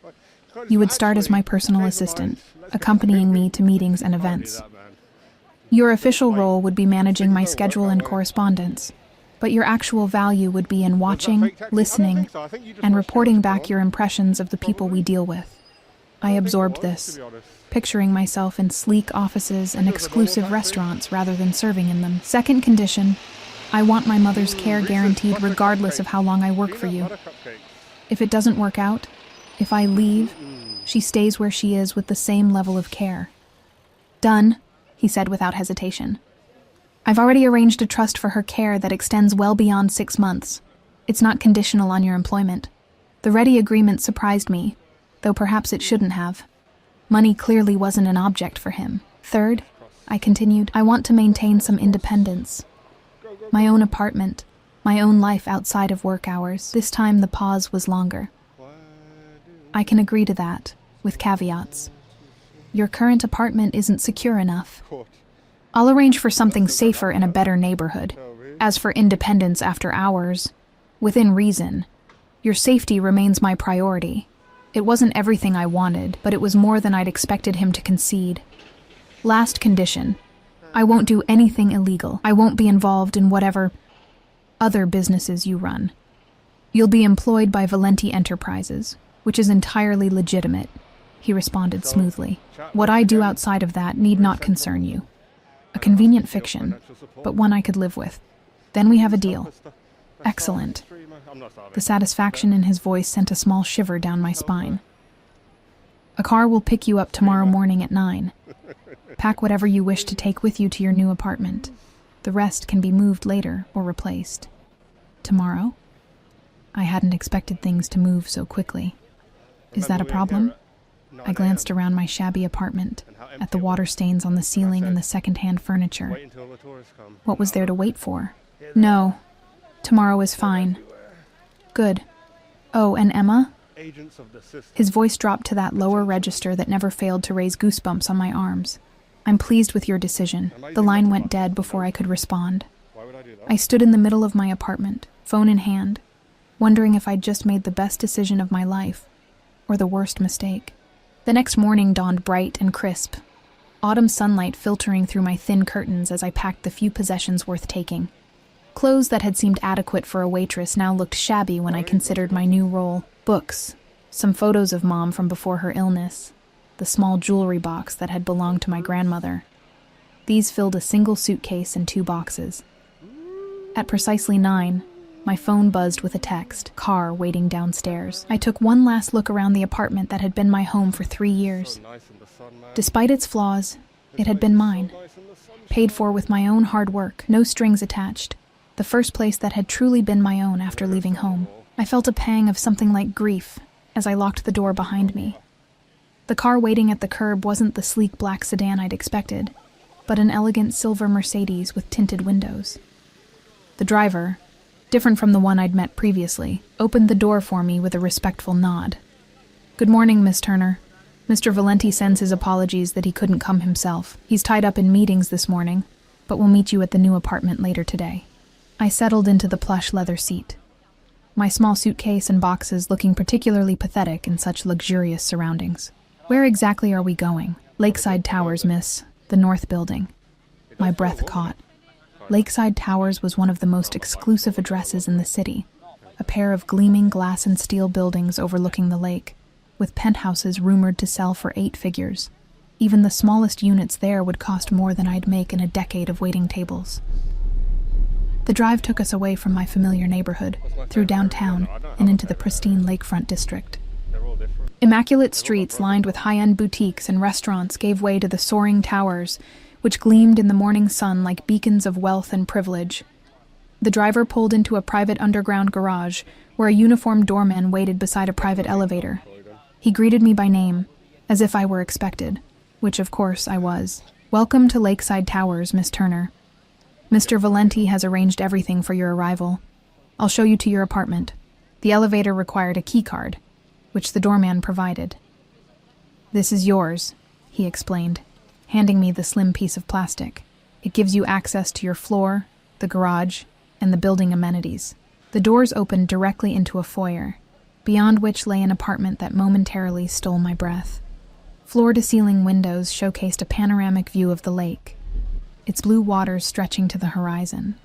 You would start as my personal assistant, accompanying me to meetings and events. Your official role would be managing my schedule and correspondence, but your actual value would be in watching, listening, and reporting back your impressions of the people we deal with. I absorbed this, picturing myself in sleek offices and exclusive restaurants rather than serving in them. Second condition, I want my mother's care guaranteed regardless of how long I work for you. If it doesn't work out, if I leave, she stays where she is with the same level of care. Done, he said without hesitation. I've already arranged a trust for her care that extends well beyond 6 months. It's not conditional on your employment. The ready agreement surprised me, though perhaps it shouldn't have. Money clearly wasn't an object for him. Third, I continued, I want to maintain some independence. My own apartment, my own life outside of work hours. This time the pause was longer. I can agree to that, with caveats. Your current apartment isn't secure enough. I'll arrange for something safer in a better neighborhood. As for independence after hours, within reason, your safety remains my priority. It wasn't everything I wanted, but it was more than I'd expected him to concede. Last condition, I won't do anything illegal. I won't be involved in whatever other businesses you run. You'll be employed by Valenti Enterprises, which is entirely legitimate, he responded smoothly. What I do outside of that need not concern you. A convenient fiction, but one I could live with. Then we have a deal. Excellent. The satisfaction in his voice sent a small shiver down my spine. A car will pick you up tomorrow morning at 9. Pack whatever you wish to take with you to your new apartment. The rest can be moved later or replaced. Tomorrow? I hadn't expected things to move so quickly. Is that a problem? I glanced around my shabby apartment, at the water stains on the ceiling and the second-hand furniture. What was there to wait for? No. Tomorrow is fine. Good. Oh, and Emma? His voice dropped to that lower register that never failed to raise goosebumps on my arms. I'm pleased with your decision. The line went dead before I could respond. I stood in the middle of my apartment, phone in hand, wondering if I'd just made the best decision of my life, or the worst mistake. The next morning dawned bright and crisp, autumn sunlight filtering through my thin curtains as I packed the few possessions worth taking. Clothes that had seemed adequate for a waitress now looked shabby when I considered my new role. Books, some photos of Mom from before her illness, the small jewelry box that had belonged to my grandmother. These filled a single suitcase and 2 boxes. At precisely 9, my phone buzzed with a text, car waiting downstairs. I took one last look around the apartment that had been my home for 3 years. Despite its flaws, it had been mine. Paid for with my own hard work, no strings attached. The first place that had truly been my own after leaving home. I felt a pang of something like grief as I locked the door behind me. The car waiting at the curb wasn't the sleek black sedan I'd expected, but an elegant silver Mercedes with tinted windows. The driver, different from the one I'd met previously, opened the door for me with a respectful nod. "Good morning, Miss Turner. Mr. Valenti sends his apologies that he couldn't come himself. He's tied up in meetings this morning, but will meet you at the new apartment later today." I settled into the plush leather seat, my small suitcase and boxes looking particularly pathetic in such luxurious surroundings. "Where exactly are we going?" "Lakeside Towers, miss. The north building." My breath caught. Lakeside Towers was one of the most exclusive addresses in the city, a pair of gleaming glass and steel buildings overlooking the lake, with penthouses rumored to sell for 8 figures. Even the smallest units there would cost more than I'd make in a decade of waiting tables. The drive took us away from my familiar neighborhood, through downtown, and into the pristine lakefront district. Immaculate streets lined with high-end boutiques and restaurants gave way to the soaring towers, which gleamed in the morning sun like beacons of wealth and privilege. The driver pulled into a private underground garage, where a uniformed doorman waited beside a private elevator. He greeted me by name, as if I were expected, which of course I was. "Welcome to Lakeside Towers, Miss Turner. Mr. Valenti has arranged everything for your arrival. I'll show you to your apartment." The elevator required a key card, which the doorman provided. "This is yours," he explained, handing me the slim piece of plastic. "It gives you access to your floor, the garage, and the building amenities." The doors opened directly into a foyer, beyond which lay an apartment that momentarily stole my breath. Floor-to-ceiling windows showcased a panoramic view of the lake, its blue waters stretching to the horizon.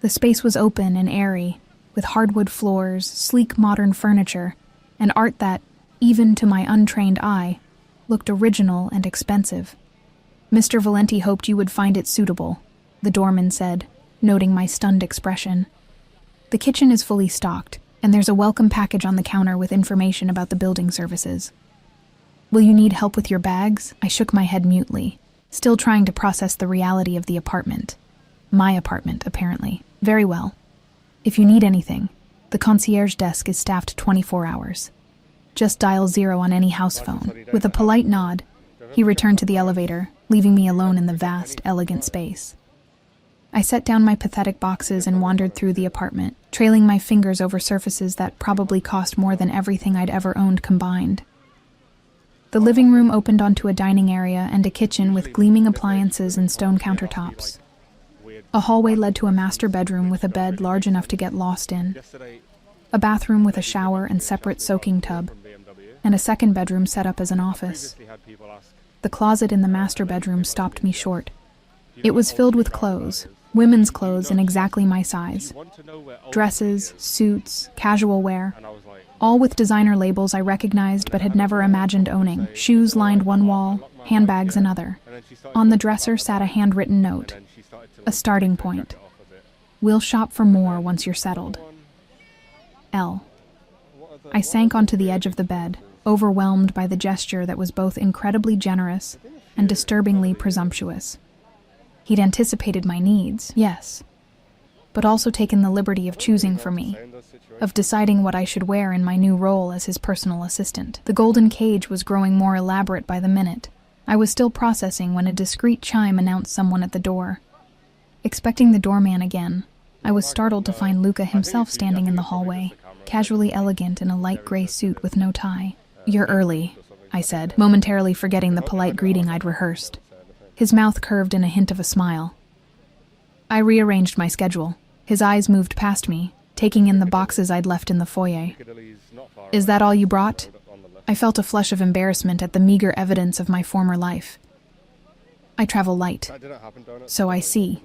The space was open and airy, with hardwood floors, sleek modern furniture, and art that, even to my untrained eye, looked original and expensive. "Mr. Valenti hoped you would find it suitable," the doorman said, noting my stunned expression. "The kitchen is fully stocked, and there's a welcome package on the counter with information about the building services. Will you need help with your bags?" I shook my head mutely, still trying to process the reality of the apartment. My apartment, apparently. "Very well. If you need anything, the concierge desk is staffed 24 hours. Just dial 0 on any house phone." With a polite nod, he returned to the elevator, leaving me alone in the vast, elegant space. I set down my pathetic boxes and wandered through the apartment, trailing my fingers over surfaces that probably cost more than everything I'd ever owned combined. The living room opened onto a dining area and a kitchen with gleaming appliances and stone countertops. A hallway led to a master bedroom with a bed large enough to get lost in, a bathroom with a shower and separate soaking tub, and a second bedroom set up as an office. The closet in the master bedroom stopped me short. It was filled with clothes, women's clothes in exactly my size. Dresses, suits, casual wear, all with designer labels I recognized but had never imagined owning. Shoes lined one wall, handbags another. On the dresser sat a handwritten note. A starting point. "We'll shop for more once you're settled. L." I sank onto the edge of the bed, overwhelmed by the gesture that was both incredibly generous and disturbingly presumptuous. He'd anticipated my needs, yes, but also taken the liberty of choosing for me, of deciding what I should wear in my new role as his personal assistant. The golden cage was growing more elaborate by the minute. I was still processing when a discreet chime announced someone at the door. Expecting the doorman again, I was startled to find Luca himself standing in the hallway, casually elegant in a light gray suit with no tie. "You're early," I said, momentarily forgetting the polite greeting I'd rehearsed. His mouth curved in a hint of a smile. I rearranged my schedule. His eyes moved past me, taking in the boxes I'd left in the foyer. "Is that all you brought?" I felt a flush of embarrassment at the meager evidence of my former life. "I travel light, so I see."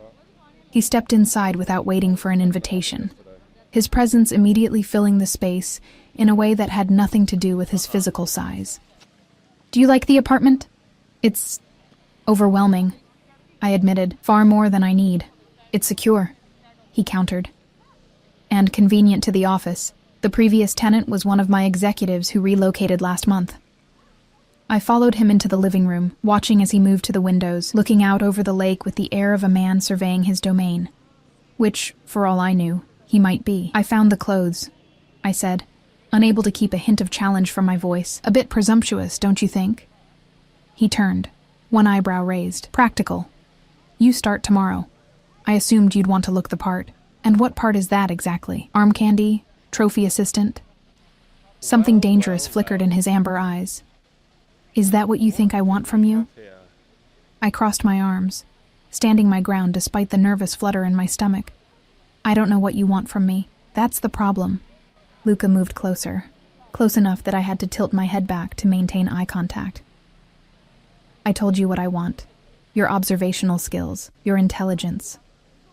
He stepped inside without waiting for an invitation, his presence immediately filling the space in a way that had nothing to do with his physical size. "Do you like the apartment?" "It's overwhelming," I admitted, "far more than I need." "It's secure," he countered. "And convenient to the office. The previous tenant was one of my executives who relocated last month." I followed him into the living room, watching as he moved to the windows, looking out over the lake with the air of a man surveying his domain. Which, for all I knew, he might be. "I found the clothes," I said, unable to keep a hint of challenge from my voice. "A bit presumptuous, don't you think?" He turned, one eyebrow raised. "Practical. You start tomorrow. I assumed you'd want to look the part." "And what part is that exactly? Arm candy? Trophy assistant?" Something dangerous flickered in his amber eyes. "Is that what you think I want from you?" I crossed my arms, standing my ground despite the nervous flutter in my stomach. "I don't know what you want from me. That's the problem." Luca moved closer, close enough that I had to tilt my head back to maintain eye contact. "I told you what I want. Your observational skills, your intelligence,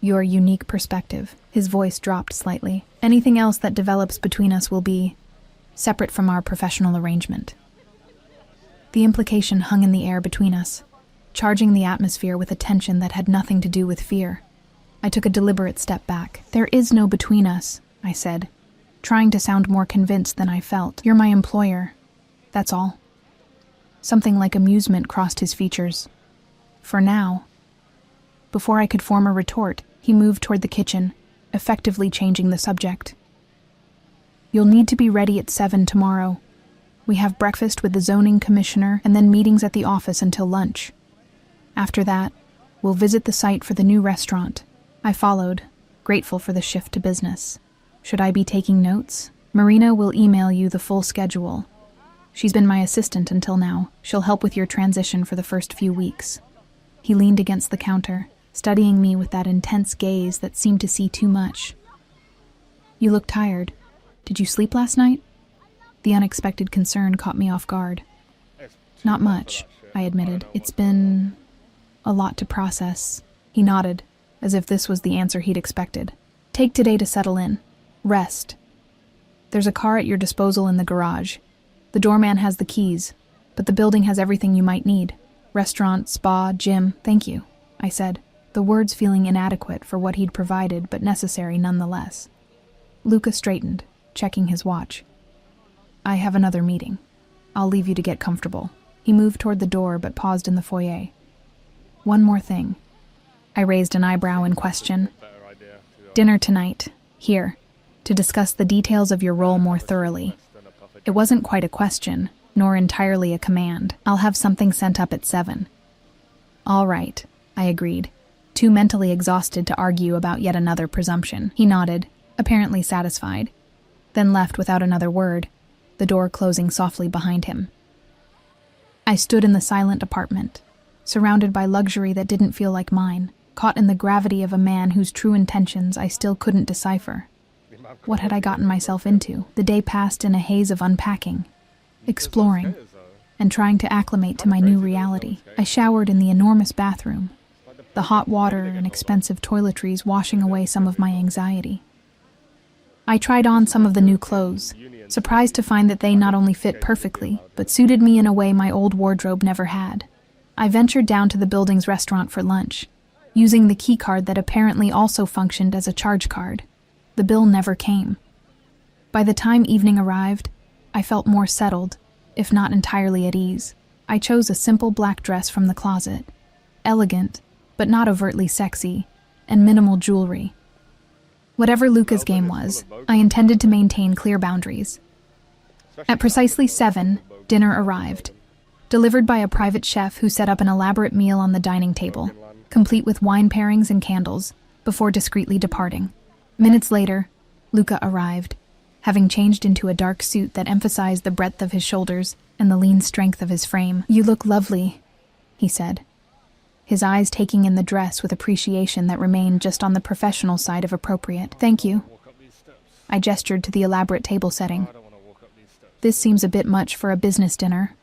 your unique perspective." His voice dropped slightly. "Anything else that develops between us will be separate from our professional arrangement." The implication hung in the air between us, charging the atmosphere with a tension that had nothing to do with fear. I took a deliberate step back. "There is no between us," I said, trying to sound more convinced than I felt. "You're my employer. That's all." Something like amusement crossed his features. "For now." Before I could form a retort, he moved toward the kitchen, effectively changing the subject. "You'll need to be ready at 7 tomorrow. We have breakfast with the zoning commissioner and then meetings at the office until lunch. After that, we'll visit the site for the new restaurant." I followed, grateful for the shift to business. Should I be taking notes? Marina will email you the full schedule. She's been my assistant until now. She'll help with your transition for the first few weeks. He leaned against the counter, studying me with that intense gaze that seemed to see too much. You look tired. Did you sleep last night? The unexpected concern caught me off guard. Not much, I admitted. It's been a lot to process. He nodded, as if this was the answer he'd expected. Take today to settle in. Rest. There's a car at your disposal in the garage. The doorman has the keys, but the building has everything you might need. Restaurant, spa, gym. Thank you, I said, the words feeling inadequate for what he'd provided, but necessary nonetheless. Luca straightened, checking his watch. I have another meeting. I'll leave you to get comfortable. He moved toward the door, but paused in the foyer. One more thing. I raised an eyebrow in question. Dinner tonight, here, to discuss the details of your role more thoroughly. It wasn't quite a question, nor entirely a command. I'll have something sent up at 7. All right, I agreed, too mentally exhausted to argue about yet another presumption. He nodded, apparently satisfied, then left without another word, the door closing softly behind him. I stood in the silent apartment, surrounded by luxury that didn't feel like mine, caught in the gravity of a man whose true intentions I still couldn't decipher. What had I gotten myself into? The day passed in a haze of unpacking, exploring, and trying to acclimate to my new reality. I showered in the enormous bathroom, the hot water and expensive toiletries washing away some of my anxiety. I tried on some of the new clothes, surprised to find that they not only fit perfectly, but suited me in a way my old wardrobe never had. I ventured down to the building's restaurant for lunch, using the key card that apparently also functioned as a charge card. The bill never came. By the time evening arrived, I felt more settled, if not entirely at ease. I chose a simple black dress from the closet, elegant, but not overtly sexy, and minimal jewelry. Whatever Luca's game was, I intended to maintain clear boundaries. At precisely 7, dinner arrived, delivered by a private chef who set up an elaborate meal on the dining table, complete with wine pairings and candles, before discreetly departing. Minutes later, Luca arrived, having changed into a dark suit that emphasized the breadth of his shoulders and the lean strength of his frame. You look lovely, he said, his eyes taking in the dress with appreciation that remained just on the professional side of appropriate. Thank you. I gestured to the elaborate table setting. This seems a bit much for a business dinner.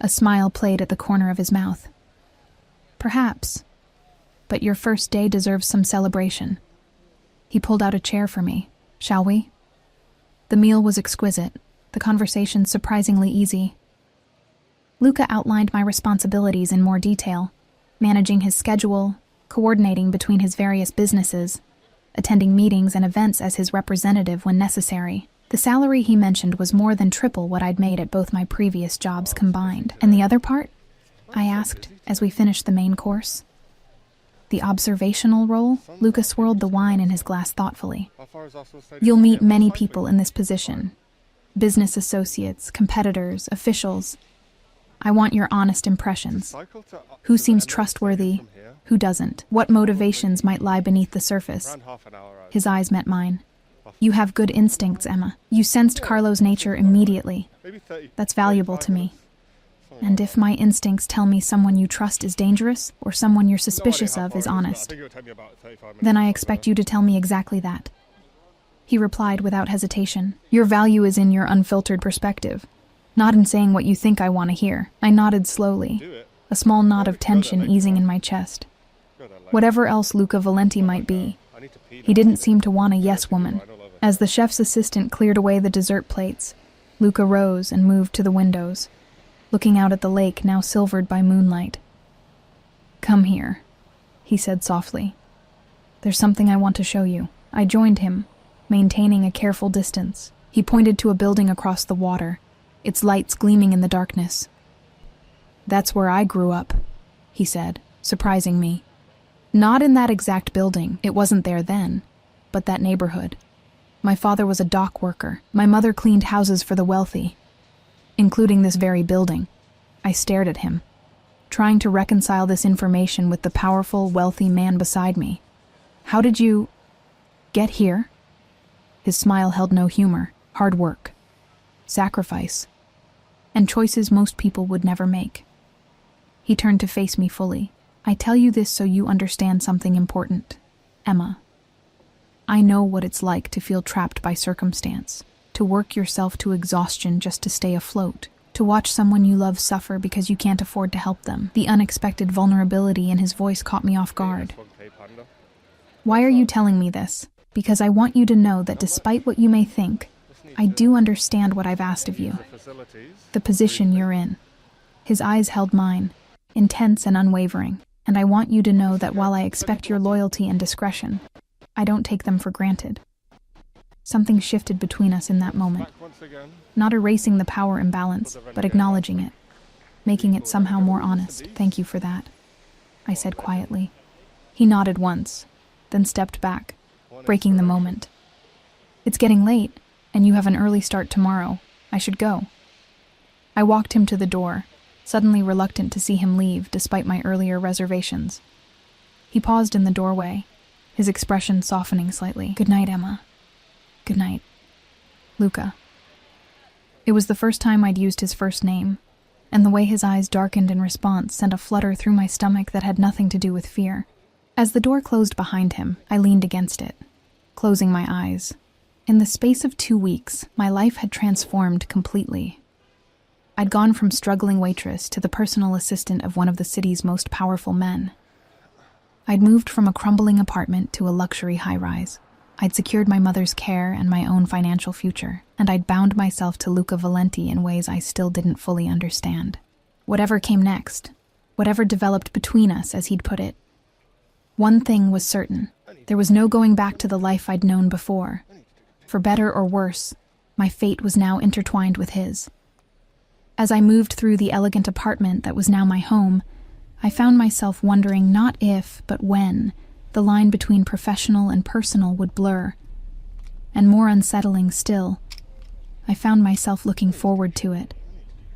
A smile played at the corner of his mouth. Perhaps, but your first day deserves some celebration. He pulled out a chair for me. Shall we? The meal was exquisite, the conversation surprisingly easy. Luca outlined my responsibilities in more detail, managing his schedule, coordinating between his various businesses, attending meetings and events as his representative when necessary. The salary he mentioned was more than triple what I'd made at both my previous jobs combined. And the other part? I asked as we finished the main course. The observational role? Luca swirled the wine in his glass thoughtfully. You'll meet many people in this position. Business associates, competitors, officials. I want your honest impressions. Who seems trustworthy? Who doesn't? What motivations might lie beneath the surface? His eyes met mine. You have good instincts, Emma. You sensed Carlo's nature immediately. That's valuable to me. And if my instincts tell me someone you trust is dangerous, or someone you're suspicious of is honest, then I expect you to tell me exactly that. He replied without hesitation. Your value is in your unfiltered perspective, not in saying what you think I want to hear. I nodded slowly, a small knot of tension easing in my chest. Whatever else Luca Valenti might be, he didn't seem to want a yes woman. As the chef's assistant cleared away the dessert plates, Luca rose and moved to the windows, looking out at the lake now silvered by moonlight. Come here, he said softly. There's something I want to show you. I joined him, maintaining a careful distance. He pointed to a building across the water, its lights gleaming in the darkness. That's where I grew up, he said, surprising me. Not in that exact building, it wasn't there then, but that neighborhood. My father was a dock worker. My mother cleaned houses for the wealthy, including this very building. I stared at him, trying to reconcile this information with the powerful, wealthy man beside me. How did you get here? His smile held no humor. hard work, sacrifice, and choices most people would never make. He turned to face me fully. I tell you this so you understand something important, Emma. I know what it's like to feel trapped by circumstance, to work yourself to exhaustion just to stay afloat, to watch someone you love suffer because you can't afford to help them. The unexpected vulnerability in his voice caught me off guard. Why are you telling me this? Because I want you to know that despite what you may think, I do understand what I've asked of you, the position you're in. His eyes held mine, intense and unwavering, and I want you to know that while I expect your loyalty and discretion, I don't take them for granted. Something shifted between us in that moment, not erasing the power imbalance, but acknowledging it, making it somehow more honest. Thank you for that, I said quietly. He nodded once, then stepped back, breaking the moment. It's getting late, and you have an early start tomorrow. I should go. I walked him to the door, suddenly reluctant to see him leave despite my earlier reservations. He paused in the doorway, his expression softening slightly. Good night, Emma. Good night, Luca. It was the first time I'd used his first name, and the way his eyes darkened in response sent a flutter through my stomach that had nothing to do with fear. As the door closed behind him, I leaned against it, closing my eyes. In the space of 2 weeks, my life had transformed completely. I'd gone from struggling waitress to the personal assistant of one of the city's most powerful men. I'd moved from a crumbling apartment to a luxury high-rise. I'd secured my mother's care and my own financial future, and I'd bound myself to Luca Valenti in ways I still didn't fully understand. Whatever came next, whatever developed between us, as he'd put it, one thing was certain. There was no going back to the life I'd known before. For better or worse, my fate was now intertwined with his. As I moved through the elegant apartment that was now my home, I found myself wondering not if, but when, the line between professional and personal would blur. And more unsettling still, I found myself looking forward to it,